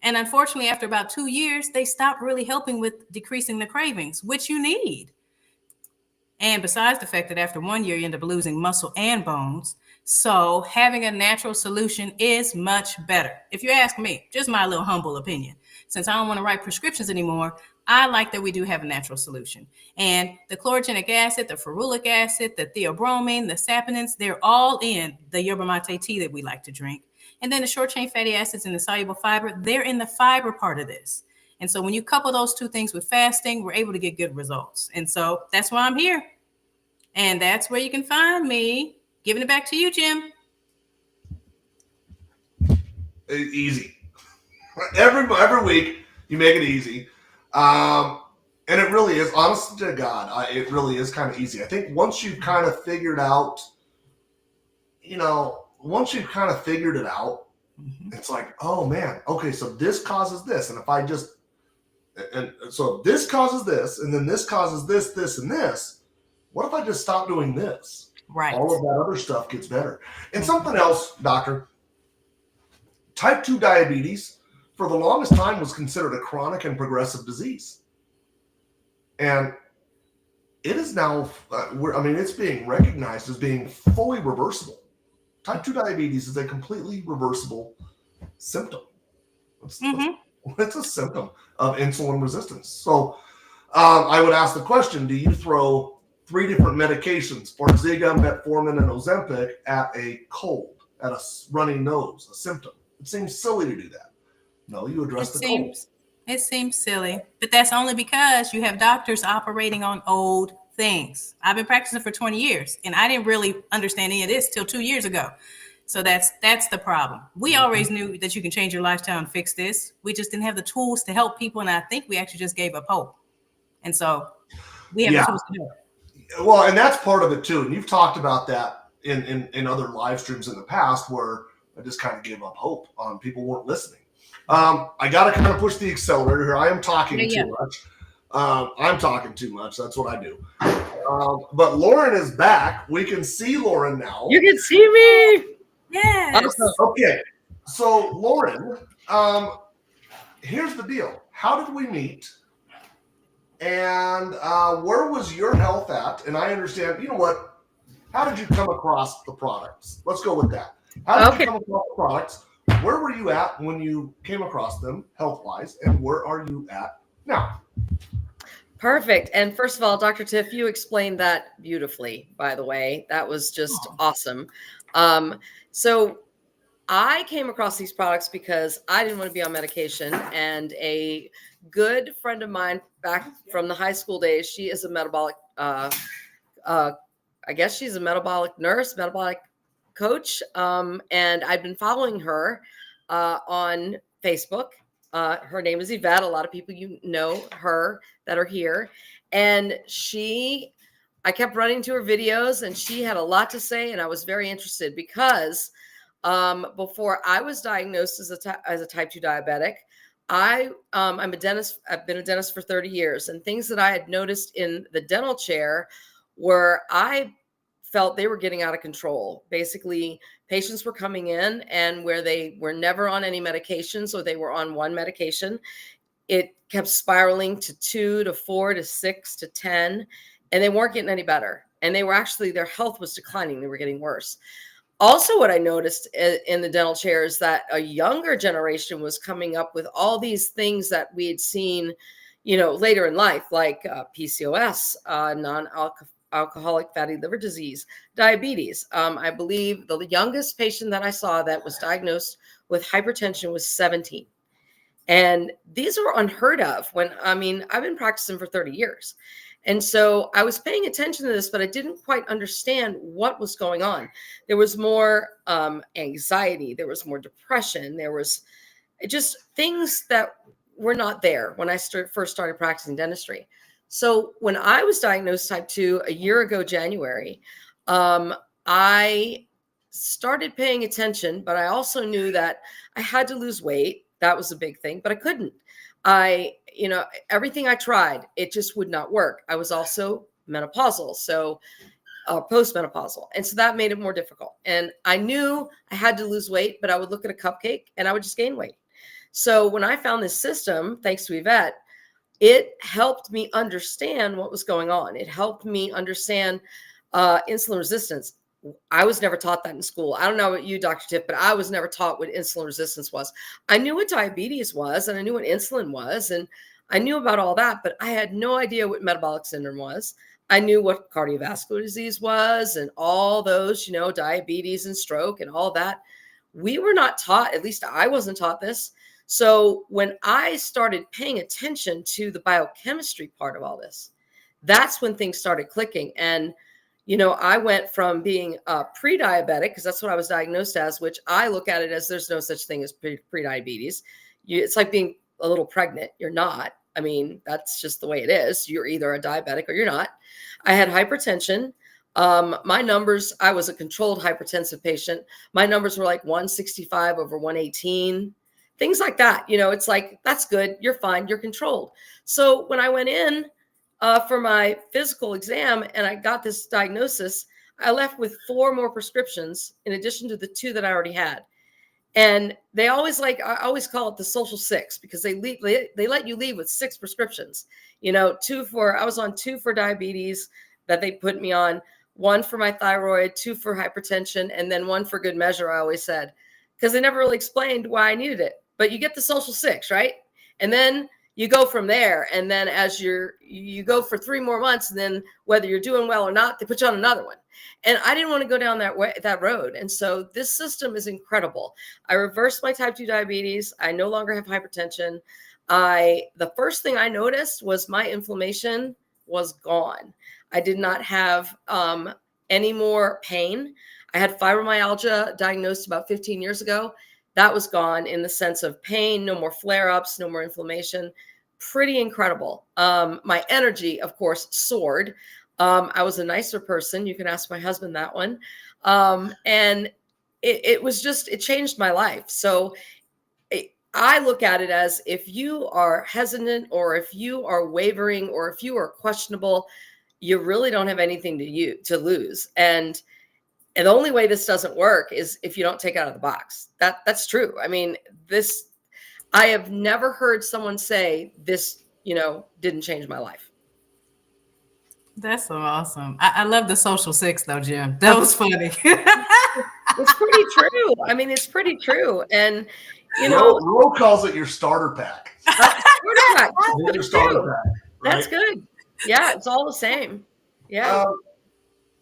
And unfortunately, after about 2 years, they stopped really helping with decreasing the cravings, which you need. And besides the fact that after 1 year, you end up losing muscle and bones. So having a natural solution is much better. If you ask me, just my little humble opinion, since I don't want to write prescriptions anymore, I like that we do have a natural solution. And the chlorogenic acid, the ferulic acid, the theobromine, the saponins, they're all in the yerba mate tea that we like to drink. And then the short chain fatty acids and the soluble fiber, they're in the fiber part of this. And so when you couple those two things with fasting, we're able to get good results. And so that's why I'm here. And that's where you can find me. Giving it back to you, Jim. Easy. Every week, you make it easy. And it really is, honest to God, it really is kind of easy. I think once you've kind of figured out, it's like, oh man, okay, so this causes this. And if I just, and so this causes this, and then this causes this, this, and this. What if I just stop doing this? Right. All of that other stuff gets better. And something else, doctor, type 2 diabetes for the longest time was considered a chronic and progressive disease. And it is now, it's being recognized as being fully reversible. Type 2 diabetes is a completely reversible symptom. It's a symptom of insulin resistance. So I would ask the question, do you throw 3 different medications, Farxiga, metformin, and Ozempic, at a cold, at a runny nose, a symptom? It seems silly to do that. No, you address the cold. It seems silly, but that's only because you have doctors operating on old things. I've been practicing for 20 years, and I didn't really understand any of this till 2 years ago. So that's the problem. We always knew that you can change your lifestyle and fix this. We just didn't have the tools to help people, and I think we actually just gave up hope. And so we have the tools to do it. Well, and that's part of it too. And you've talked about that in other live streams in the past where I just kind of gave up hope on people weren't listening. I got to kind of push the accelerator here. I am talking too much. I'm talking too much. That's what I do. But Lauren is back. We can see Lauren now. You can see me. Yes. Okay. So Lauren, here's the deal. How did we meet? And where was your health at? And I understand, how did you come across the products? Let's go with that. How did you come across the products? Where were you at when you came across them health-wise? And where are you at now? Perfect. And first of all, Dr. Tiff, you explained that beautifully, by the way. That was just awesome. So I came across these products because I didn't want to be on medication, and a good friend of mine back from the high school days, she is a metabolic, I guess she's a metabolic nurse, metabolic coach. And I've been following her on Facebook. Her name is Yvette. A lot of people, know her that are here. And I kept running to her videos, and she had a lot to say. And I was very interested because before I was diagnosed as a type 2 diabetic, I'm a dentist. I've been a dentist for 30 years, and things that I had noticed in the dental chair were I felt they were getting out of control. Basically, patients were coming in and where they were never on any medications, or they were on one medication, it kept spiraling to 2 to 4 to 6 to 10, and they weren't getting any better. And they were actually, their health was declining. They were getting worse. Also, what I noticed in the dental chair is that a younger generation was coming up with all these things that we had seen, later in life, like PCOS, non-alcoholic fatty liver disease, diabetes. I believe the youngest patient that I saw that was diagnosed with hypertension was 17. And these were unheard of I've been practicing for 30 years. And so I was paying attention to this, but I didn't quite understand what was going on. There was more anxiety. There was more depression. There was just things that were not there when I first started practicing dentistry. So when I was diagnosed type 2 a year ago, January, I started paying attention, but I also knew that I had to lose weight. That was a big thing, but I couldn't. Everything I tried, it just would not work. I was also menopausal, so postmenopausal. And so that made it more difficult. And I knew I had to lose weight, but I would look at a cupcake and I would just gain weight. So when I found this system, thanks to Yvette, it helped me understand what was going on. It helped me understand insulin resistance. I was never taught that in school. I don't know about you, Dr. Tiff, but I was never taught what insulin resistance was. I knew what diabetes was, and I knew what insulin was, and I knew about all that, but I had no idea what metabolic syndrome was. I knew what cardiovascular disease was and all those, diabetes and stroke and all that. We were not taught, at least I wasn't taught this. So when I started paying attention to the biochemistry part of all this, that's when things started clicking. And I went from being pre-diabetic, because that's what I was diagnosed as, which I look at it as there's no such thing as pre-diabetes. It's like being a little pregnant. You're not. I mean, that's just the way it is. You're either a diabetic or you're not. I had hypertension. My numbers, I was a controlled hypertensive patient. My numbers were like 165 over 118, things like that. It's like, that's good. You're fine. You're controlled. So when I went in for my physical exam and I got this diagnosis, I left with 4 more prescriptions in addition to the 2 that I already had. And I always call it the social 6, because they let you leave with 6 prescriptions, I was on 2 for diabetes that they put me on, 1 for my thyroid, 2 for hypertension, and then 1 for good measure, I always said, because they never really explained why I needed it. But you get the social 6, right? And then you go from there. And then as you go for 3 more months, and then whether you're doing well or not, they put you on another one. And I didn't want to go down that road. And so this system is incredible. I reversed my type 2 diabetes. I no longer have hypertension. The first thing I noticed was my inflammation was gone. I did not have any more pain. I had fibromyalgia diagnosed about 15 years ago. That was gone in the sense of pain, no more flare-ups, no more inflammation. Pretty incredible. My energy, of course, soared. I was a nicer person. You can ask my husband that one. And it changed my life. So I look at it as, if you are hesitant, or if you are wavering, or if you are questionable, you really don't have anything to lose. And the only way this doesn't work is if you don't take it out of the box. That's true. I mean, I have never heard someone say this, didn't change my life. That's so awesome. I love the social 6 though, Jim. That was funny. It's pretty true. I mean, it's pretty true. And Ro calls it your starter pack. Starter pack. Your starter pack, right? That's good. Yeah, it's all the same. Yeah.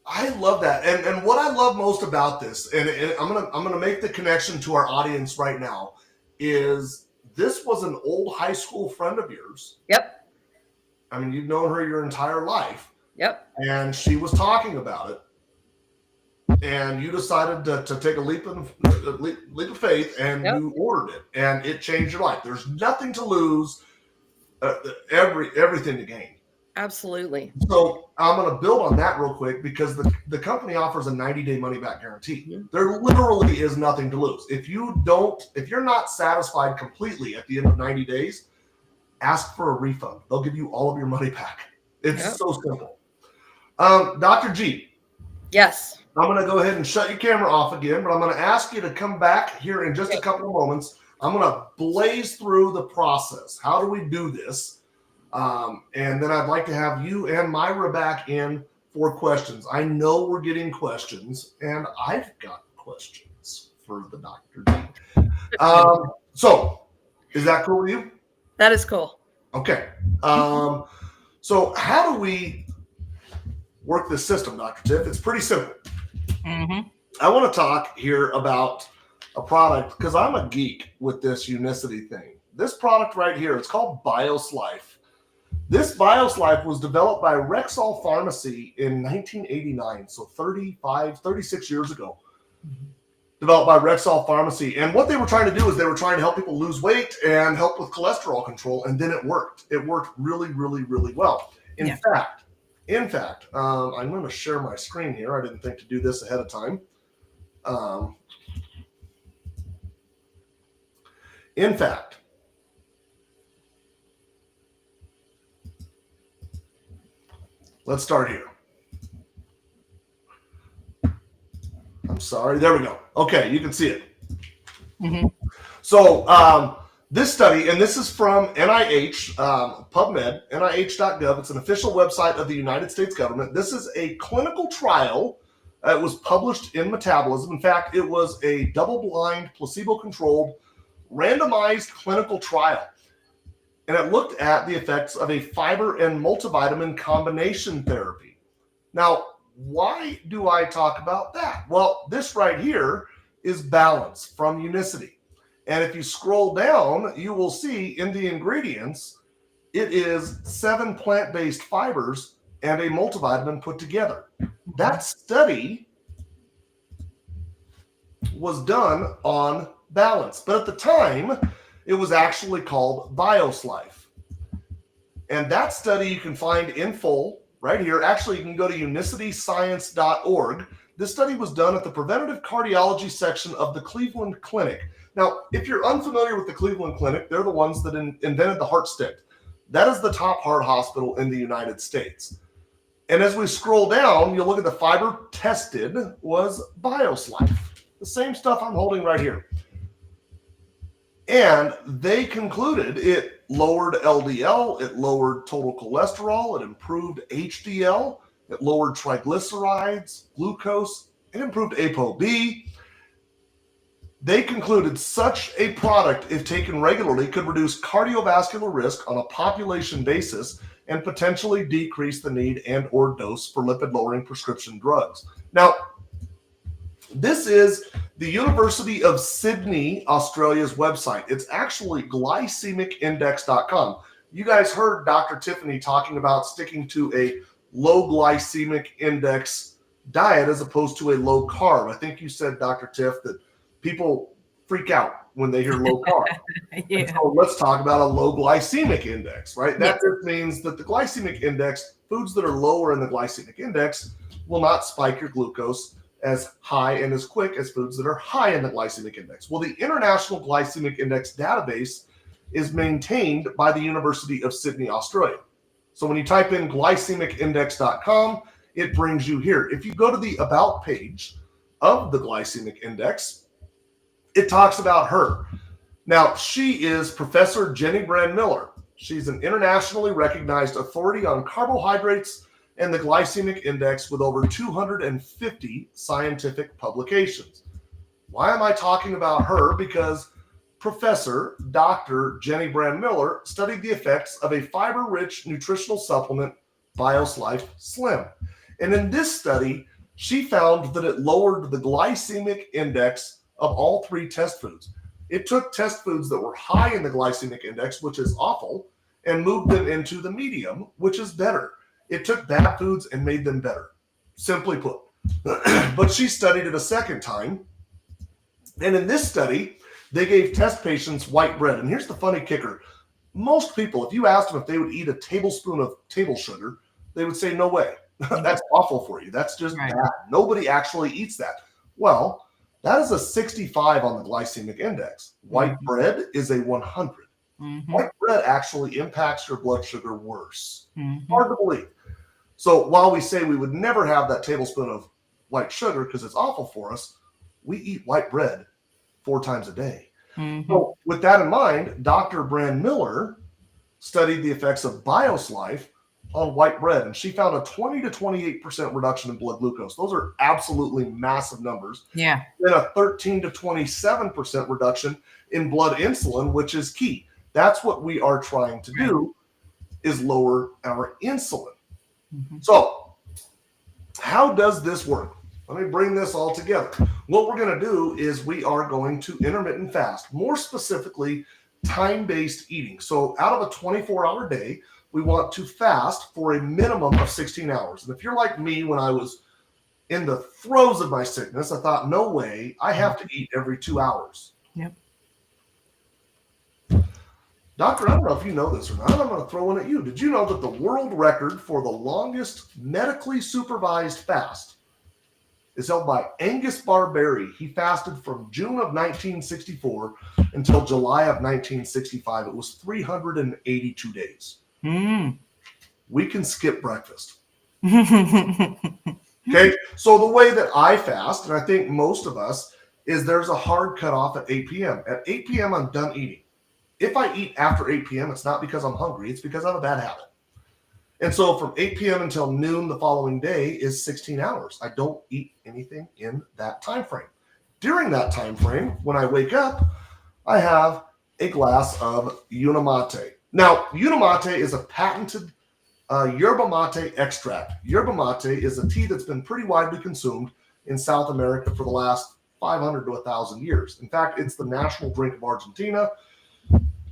I love that. And what I love most about this, and I'm gonna make the connection to our audience right now, is this was an old high school friend of yours. Yep. I mean, you've known her your entire life. Yep. And she was talking about it. And you decided to take a leap of faith, and you ordered it, and it changed your life. There's nothing to lose, everything to gain. Absolutely. So I'm going to build on that real quick, because the company offers a 90-day money-back guarantee. Mm-hmm. There literally is nothing to lose. If you're not satisfied completely at the end of 90 days, ask for a refund. They'll give you all of your money back. It's so simple. Dr. G. Yes. I'm going to go ahead and shut your camera off again, but I'm going to ask you to come back here in just a couple of moments. I'm going to blaze through the process. How do we do this? And then I'd like to have you and Myra back in for questions. I know we're getting questions, and I've got questions for the Dr. D. So is that cool with you? That is cool. Okay. So how do we work this system, Dr. Tiff? It's pretty simple. Mm-hmm. I want to talk here about a product, because I'm a geek with this unicity thing. This product right here, it's called BIOS Life. This BioSlife was developed by Rexall Pharmacy in 1989, so 36 years ago. Developed by Rexall Pharmacy. And what they were trying to do is they were trying to help people lose weight and help with cholesterol control, and then it worked. It worked really, really, really well. In fact, I'm going to share my screen here. I didn't think to do this ahead of time. In fact, let's start here. I'm sorry. There we go. Okay, you can see it. Mm-hmm. So this study, and this is from NIH, PubMed, NIH.gov. It's an official website of the United States government. This is a clinical trial that was published in Metabolism. In fact, it was a double-blind, placebo-controlled, randomized clinical trial. And it looked at the effects of a fiber and multivitamin combination therapy. Now, why do I talk about that? Well, this right here is Balance from Unicity. And if you scroll down, you will see in the ingredients, it is 7 plant-based fibers and a multivitamin put together. That study was done on Balance. But at the time, it was actually called BioSlife. And that study you can find in full right here. Actually, you can go to unicityscience.org. This study was done at the Preventative Cardiology section of the Cleveland Clinic. Now, if you're unfamiliar with the Cleveland Clinic, they're the ones that invented the heart stick. That is the top heart hospital in the United States. And as we scroll down, you'll look at the fiber tested was BioSlife. The same stuff I'm holding right here. And they concluded it lowered LDL, it lowered total cholesterol, it improved HDL, it lowered triglycerides, glucose, it improved ApoB. They concluded such a product, if taken regularly, could reduce cardiovascular risk on a population basis and potentially decrease the need and or dose for lipid-lowering prescription drugs. Now, this is the University of Sydney, Australia's website. It's actually glycemicindex.com. You guys heard Dr. Tiffany talking about sticking to a low glycemic index diet as opposed to a low carb. I think you said, Dr. Tiff, that people freak out when they hear low carb. Yeah. So let's talk about a low glycemic index, right? That just means that the glycemic index, foods that are lower in the glycemic index, will not spike your glucose as high and as quick as foods that are high in the glycemic index. Well, the International Glycemic Index database is maintained by the University of Sydney, Australia. So when you type in glycemicindex.com, it brings you here. If you go to the About page of the glycemic index, it talks about her. Now, she is Professor Jenny Brand Miller. She's an internationally recognized authority on carbohydrates and the glycemic index with over 250 scientific publications. Why am I talking about her? Because Professor Dr. Jenny Brand Miller studied the effects of a fiber-rich nutritional supplement, BioSlife Slim. And in this study, she found that it lowered the glycemic index of all 3 test foods. It took test foods that were high in the glycemic index, which is awful, and moved them into the medium, which is better. It took bad foods and made them better, simply put. But she studied it a second time. And in this study, they gave test patients white bread. And here's the funny kicker. Most people, if you asked them if they would eat a tablespoon of table sugar, they would say, no way. That's awful for you. That's just bad. Nobody actually eats that. Well, that is a 65 on the glycemic index. White bread is a 100. White bread actually impacts your blood sugar worse. Hard to believe. So while we say we would never have that tablespoon of white sugar because it's awful for us, we eat white bread 4 times a day. So with that in mind, Dr. Brand Miller studied the effects of BioSlife on white bread, and she found a 20 to 28% reduction in blood glucose. Those are absolutely massive numbers. Yeah. Then a 13 to 27% reduction in blood insulin, which is key. That's what we are trying to do, is lower our insulin. So how does this work? Let me bring this all together. What we're going to do is we are going to intermittent fast, more specifically time-based eating. So out of a 24-hour day, we want to fast for a minimum of 16 hours. And if you're like me, when I was in the throes of my sickness, I thought, no way, I have to eat every 2 hours. Yep. Doctor, I don't know if you know this or not. I'm going to throw one at you. Did you know that the world record for the longest medically supervised fast is held by Angus Barberry? He fasted from June of 1964 until July of 1965. It was 382 days. We can skip breakfast. Okay, so the way that I fast, and I think most of us, is there's a hard cutoff at 8 p.m. At 8 p.m., I'm done eating. If I eat after 8 p.m., it's not because I'm hungry. It's because I have a bad habit. And so from 8 p.m. until noon the following day is 16 hours. I don't eat anything in that time frame. During that time frame, when I wake up, I have a glass of Unimate. Now, Unimate is a patented yerba mate extract. Yerba mate is a tea that's been pretty widely consumed in South America for the last 500 to 1,000 years. In fact, it's the national drink of Argentina.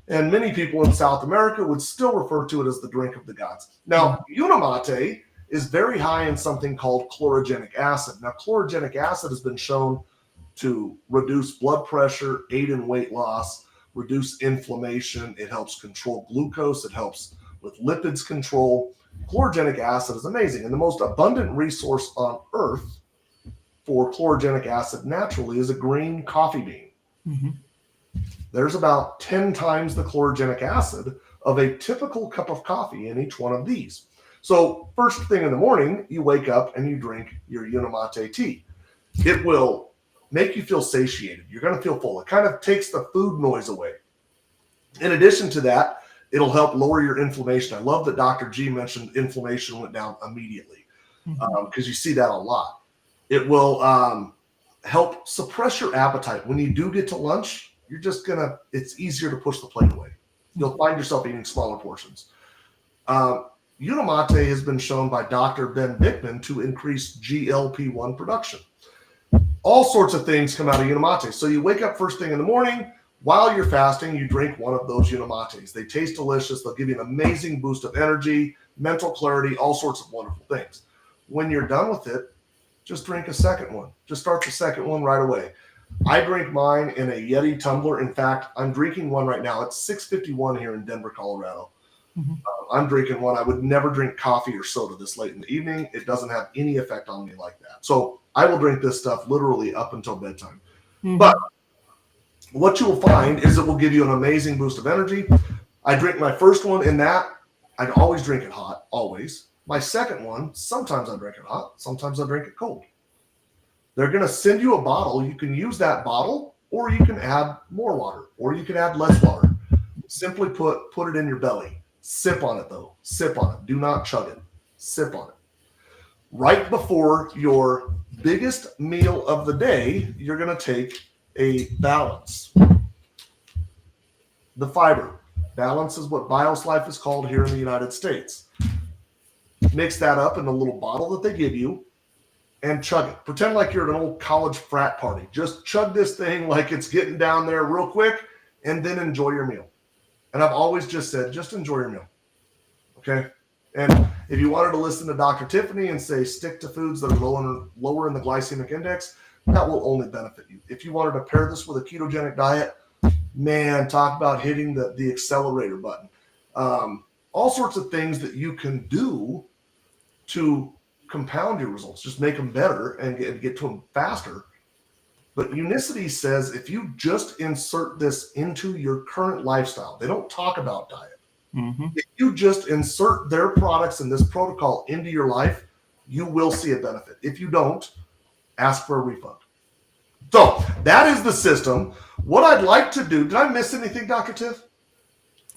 And many people in South America would still refer to it as the drink of the gods. Now, Unimate is very high in something called chlorogenic acid. Now, chlorogenic acid has been shown to reduce blood pressure, aid in weight loss, reduce inflammation. It helps control glucose. It helps with lipids control. Chlorogenic acid is amazing. And the most abundant resource on earth for chlorogenic acid naturally is a green coffee bean. Mm-hmm. There's about 10 times the chlorogenic acid of a typical cup of coffee in each one of these. So first thing in the morning, you wake up and you drink your Unimate tea. It will make you feel satiated. You're going to feel full. It kind of takes the food noise away. In addition to that, it'll help lower your inflammation. I love that Dr. G mentioned inflammation went down immediately because you see that a lot. It will help suppress your appetite. When you do get to lunch, you're just it's easier to push the plate away. You'll find yourself eating smaller portions. Unimate has been shown by Dr. Ben Bickman to increase GLP-1 production. All sorts of things come out of Unimate. So you wake up first thing in the morning. While you're fasting, you drink one of those Unimates. They taste delicious. They'll give you an amazing boost of energy, mental clarity, all sorts of wonderful things. When you're done with it, just drink a second one. Just start the second one right away. I drink mine in a Yeti tumbler. In fact, I'm drinking one right now. It's 6:51 here in Denver, Colorado. Mm-hmm. I'm drinking one. I would never drink coffee or soda this late in the evening. It doesn't have any effect on me like that. So I will drink this stuff literally up until bedtime. Mm-hmm. But what you will find is it will give you an amazing boost of energy. I drink my first one in that. I'd always drink it hot, always. My second one, sometimes I drink it hot, sometimes I drink it cold. They're going to send you a bottle. You can use that bottle, or you can add more water, or you can add less water. Simply put it in your belly. Sip on it, though. Sip on it. Do not chug it. Sip on it. Right before your biggest meal of the day, you're going to take a balance. The fiber. Balance is what BIOS Life is called here in the United States. Mix that up in the little bottle that they give you and chug it. Pretend like you're at an old college frat party. Just chug this thing like it's getting down there real quick and then enjoy your meal. And I've always just said, just enjoy your meal. Okay? And if you wanted to listen to Dr. Tiffany and say stick to foods that are lower in the glycemic index, that will only benefit you. If you wanted to pair this with a ketogenic diet, man, talk about hitting the accelerator button. All sorts of things that you can do to compound your results, just make them better and get to them faster. But Unicity says if you just insert this into your current lifestyle, they don't talk about diet. Mm-hmm. If you just insert their products and this protocol into your life, you will see a benefit. If you don't, ask for a refund. So that is the system. What I'd like to do, did I miss anything, Dr. Tiff?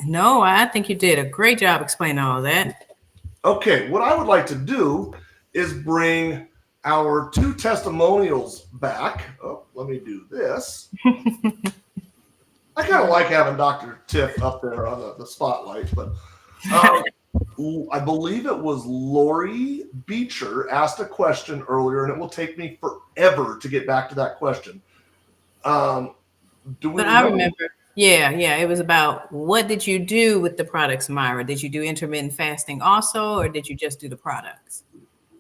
No, I think you did a great job explaining all that. Okay, what I would like to do is bring our two testimonials back. Oh, let me do this. I kind of like having Dr. Tiff up there on the spotlight, but I believe it was Lori Beecher asked a question earlier, and it will take me forever to get back to that question. I remember. Yeah, yeah. It was about what did you do with the products, Myra? Did you do intermittent fasting also, or did you just do the products?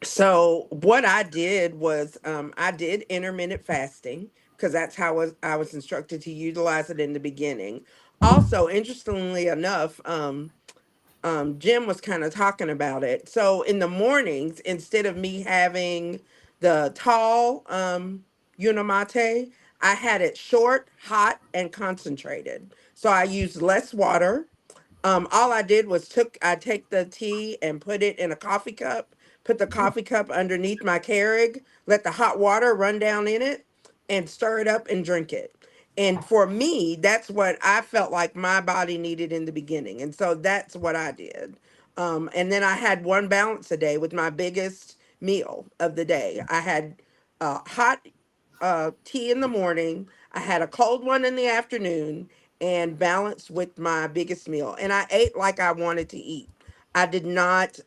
So what I did was I did intermittent fasting because that's how I was instructed to utilize it in the beginning. Also, interestingly enough, Jim was kind of talking about it. So in the mornings, instead of me having the tall Unamate, I had it short, hot, and concentrated. So I used less water. All I did was I take the tea and put it in a coffee cup, put the coffee cup underneath my Keurig, let the hot water run down in it, and stir it up and drink it. And for me, that's what I felt like my body needed in the beginning. And so that's what I did. And then I had one balance a day with my biggest meal of the day. I had hot tea in the morning. I had a cold one in the afternoon and balanced with my biggest meal. And I ate like I wanted to eat. I did not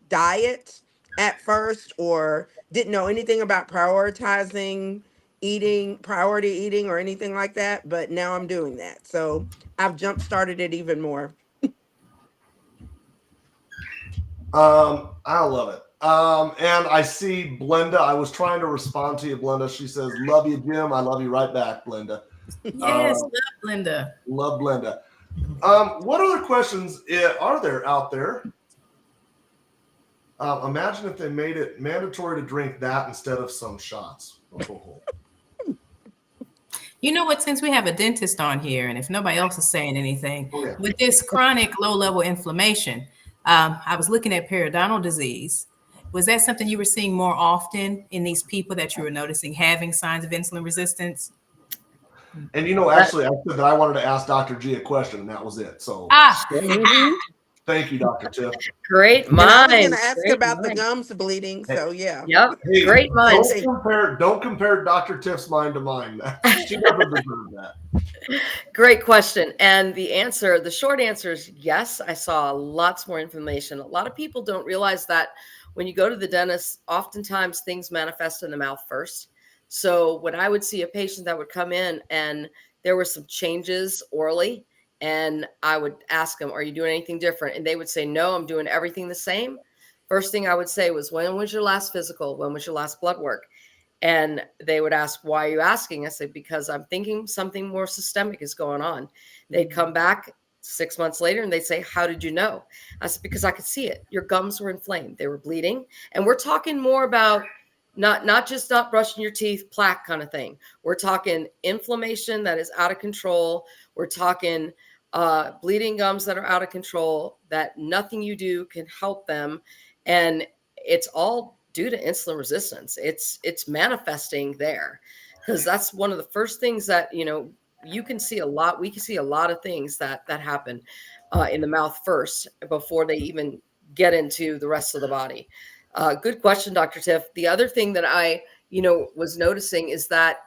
diet at first or didn't know anything about prioritizing eating, priority eating, or anything like that. But now I'm doing that. So I've jump started it even more. I love it. And I see Blenda. I was trying to respond to you, Blenda. She says, "Love you, Jim. I love you right back, Blenda." Yes, Um, love Linda. love Blenda. What other questions are there out there? Imagine if they made it mandatory to drink that instead of some shots. You know what? Since we have a dentist on here, and if nobody else is saying anything, Oh yeah. with this chronic low level inflammation, I was looking at periodontal disease. Was that something you were seeing more often in these people that you were noticing having signs of insulin resistance? And That actually, I said that I wanted to ask Dr. G a question, and that was it. So Ah, Mhm. thank you, Dr. Tiff. great And I was going to minds, ask great about the minds. gums bleeding. Hey, So yeah. Yep, hey, great And minds. they, don't compare Dr. Tiff's mind to mine. She doesn't deserve that. Great question. And the short answer is yes. I saw lots more information. A lot of people don't realize that when you go to the dentist, oftentimes things manifest in the mouth first. So when I would see a patient that would come in and there were some changes orally, and I would ask them, "Are you doing anything different?" And they would say, "No, I'm doing everything the same." First thing I would say was, "When was your last physical? When was your last blood work?" And they would ask, "Why are you asking?" I said, "Because I'm thinking something more systemic is going on." They'd come back 6 months later and they'd say, "How did you know?" I said, "Because I could see it. Your gums were inflamed. They were bleeding." And we're talking more about not just not brushing your teeth, plaque kind of thing. We're talking inflammation that is out of control. We're talking bleeding gums that are out of control, that nothing you do can help them. And it's all due to insulin resistance. It's manifesting there, because that's one of the first things that you can see a lot. We can see a lot of things that happen in the mouth first before they even get into the rest of the body. Good question, Dr. Tiff. The other thing that I was noticing is that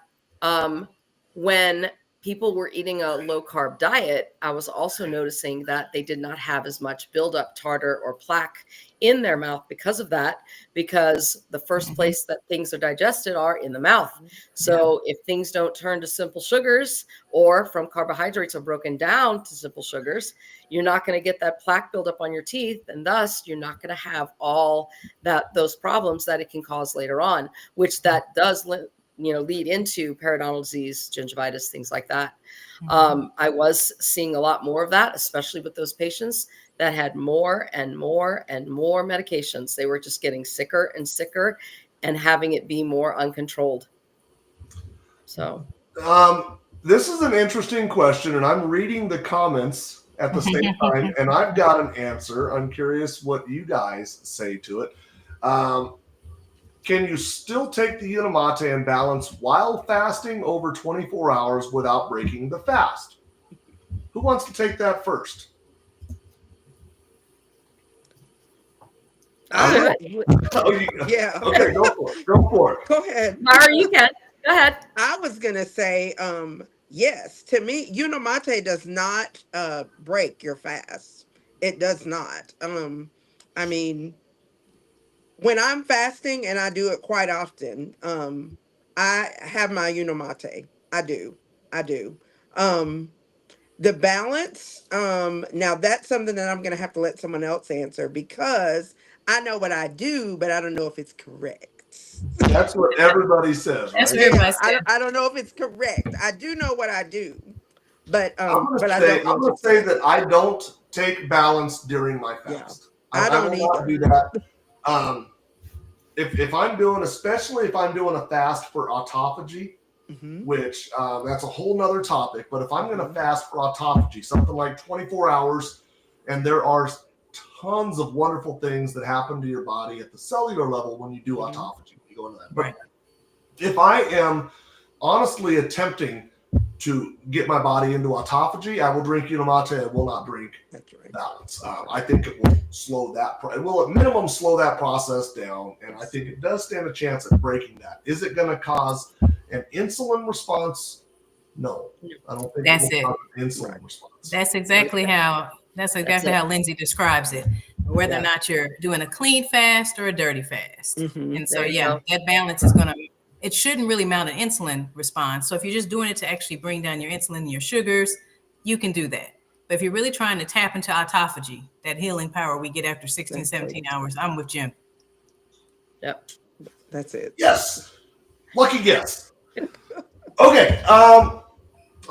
when people were eating a low carb diet, I was also noticing that they did not have as much buildup tartar or plaque in their mouth because of that, because the first mhm, place that things are digested are in the mouth. yeah. So if things don't turn to simple sugars, or from carbohydrates are broken down to simple sugars, you're not going to get that plaque buildup on your teeth, and thus you're not going to have all those problems that it can cause later on, which that does lead into periodontal disease, gingivitis, things like that. Mhm. I was seeing a lot more of that, especially with those patients that had more and more and more medications. They were just getting sicker and sicker and having it be more uncontrolled. So, This is an interesting question, and I'm reading the comments at the same time, and I've got an answer. I'm curious what you guys say to it. Um, can you still take the Unamate and balance while fasting over 24 hours without breaking the fast? Who wants to take that first? I'll do I it. Oh, yeah. okay, go for it. Go for it. Go ahead. Mara, you can. Go ahead. I was gonna say, yes. To me, Unamate does not break your fast. It does not. I mean, when I'm fasting, and I do it quite often, I have my Unamate. I do. I do. Um, The balance, now that's something that I'm going to have to let someone else answer because I know what I do, but I don't know if it's correct. That's what everybody says, That's right? what everybody Yeah, said. I don't know if it's correct. I do know what I do, I'm gonna but I say don't know I'm if gonna it's say correct. that I don't take balance during my Yeah, fast. I I don't will not do either. that. Um, if I'm doing, especially if I'm doing a fast for autophagy, Hmm. which that's a whole nother topic. But if I'm going to Hmm. fast for autophagy, something like 24 hours, and there are tons of wonderful things that happen to your body at the cellular level when you do Hmm. autophagy. You go into that. Right. But if I am honestly attempting to get my body into autophagy, I will drink Unamate. I will not drink That's right. balance. Okay. I think it will slow that. It will at minimum slow that process down, and I think it does stand a chance at breaking that. Is it going to cause an insulin response? No, I don't think it That's will it. cause an Right. insulin response. That's exactly how That's it. Lindsay describes it. Whether or Yeah. not you're doing a clean fast or a dirty fast. Hmm. And so There you yeah, go. that balance is gonna it shouldn't really mount an insulin response. So if you're just doing it to actually bring down your insulin and your sugars, you can do that. But if you're really trying to tap into autophagy, that healing power we get after 16, That's 17 right. hours, I'm with Jim. Yep. That's it. Yes, lucky guess. Okay,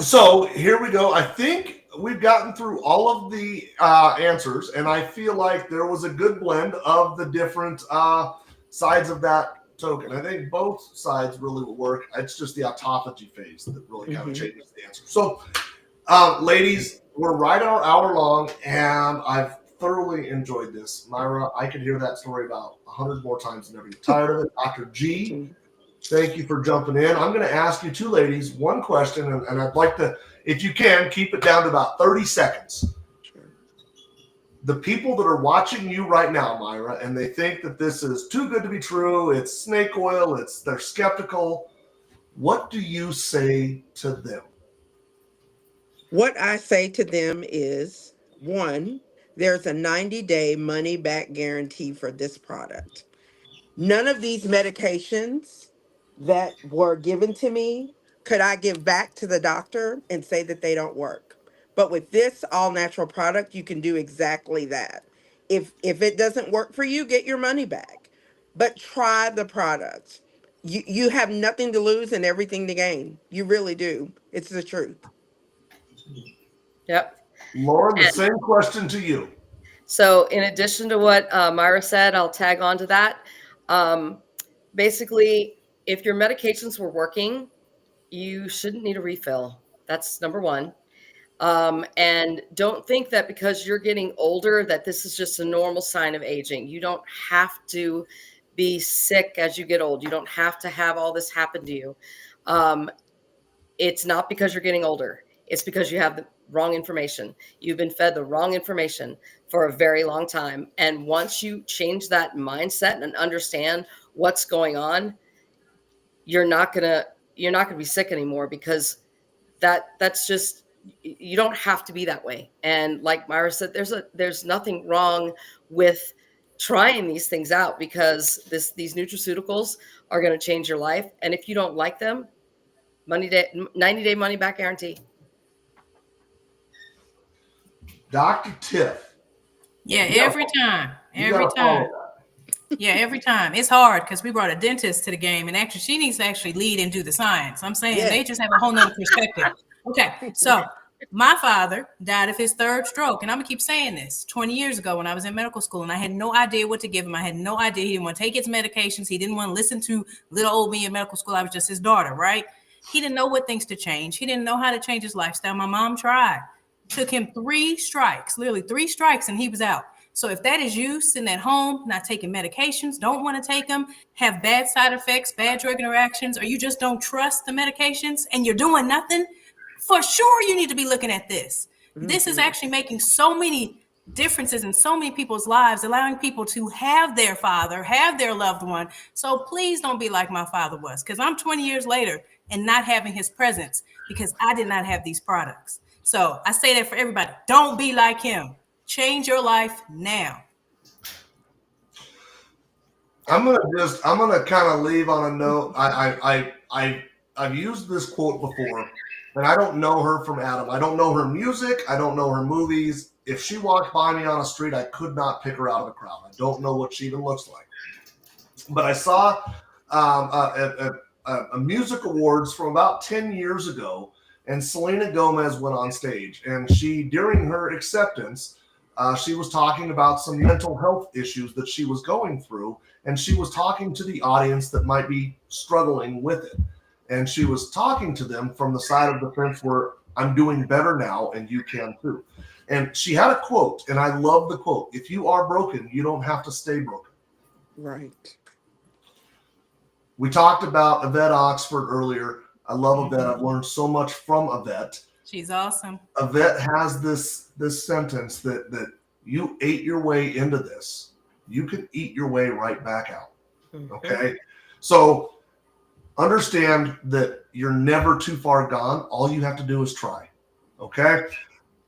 so here we go. I think we've gotten through all of the answers, and I feel like there was a good blend of the different sides of that token. I think both sides really will work. It's just the autophagy phase that really kind of Hmm. changes the answer. So, ladies, we're right at our hour long, and I've thoroughly enjoyed this. Myra, I could hear that story about 100 more times and never get tired of it. Dr. G, thank you for jumping in. I'm going to ask you two ladies one question, and I'd like to, if you can, keep it down to about 30 seconds. Sure. The people that are watching you right now, Myra, and they think that this is too good to be true, it's snake oil, they're skeptical. What do you say to them? What I say to them is one, there's a 90-day money back guarantee for this product. None of these medications that were given to me could I give back to the doctor and say that they don't work. But with this all natural product, you can do exactly that. If it doesn't work for you, get your money back. But try the product. You have nothing to lose and everything to gain. You really do. It's the truth. Yep. Lauren, the And same question to you. so, in addition to what Myra said, I'll tag on to that. Um, basically, if your medications were working, you shouldn't need a refill. That's number one. And don't think that because you're getting older that this is just a normal sign of aging. You don't have to be sick as you get old. You don't have to have all this happen to you. Um, it's not because you're getting older. It's because you have the wrong information. You've been fed the wrong information for a very long time. And once you change that mindset and understand what's going on, you're not gonna be sick anymore because that's just, you don't have to be that way. And like Myra said, there's nothing wrong with trying these things out because these nutraceuticals are going to change your life. And if you don't like them, 90-day money back guarantee. Dr. Tiff, Yeah, you gotta, you every gotta time. follow that. Yeah, every time. It's hard because we brought a dentist to the game, and actually, she needs to actually lead and do the science. I'm saying they Yes. just have a whole nother perspective. Okay, so my father died of his third stroke, and I'm gonna keep saying this. 20 years ago, when I was in medical school, and I had no idea what to give him. I had no idea he didn't want to take his medications. He didn't want to listen to little old me in medical school. I was just his daughter, right? He didn't know what things to change. He didn't know how to change his lifestyle. My mom tried. Took him 3 strikes, literally 3 strikes, and he was out. So if that is you sitting at home, not taking medications, don't want to take them, have bad side effects, bad drug interactions, or you just don't trust the medications and you're doing nothing, for sure you need to be looking at this. This is Mhm. actually making so many differences in so many people's lives, allowing people to have their father, have their loved one. So please don't be like my father was, because I'm 20 years later and not having his presence because I did not have these products. So I say that for everybody. Don't be like him. Change your life now. I'm gonna kind of leave on a note. I've used this quote before, And I don't know her from Adam. I don't know her music. I don't know her movies. If she walked by me on a street, I could not pick her out of a crowd. I don't know what she even looks like. But I saw a music awards from about 10 years ago, and Selena Gomez went on stage. And she, during her acceptance, she was talking about some mental health issues that she was going through. And she was talking to the audience that might be struggling with it. And she was talking to them from the side of the fence where I'm doing better now and you can too. And she had a quote, and I love the quote. If you are broken, you don't have to stay broken. Right. We talked about Yvette Oxford earlier. I love Yvette. I've learned so much from Yvette. She's awesome. Yvette has this sentence that you ate your way into this. You can eat your way right back out. Okay? So understand that you're never too far gone. All you have to do is try. Okay?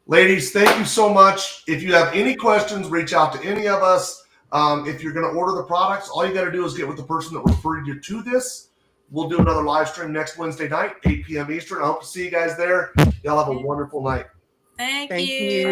Ladies, thank you so much. If you have any questions, reach out to any of us. If you're going to order the products, all you got to do is get with the person that referred you to this. We'll do another live stream next Wednesday night, 8 p.m. Eastern. I hope to see you guys there. Y'all have a wonderful night. Thank Thank you. you.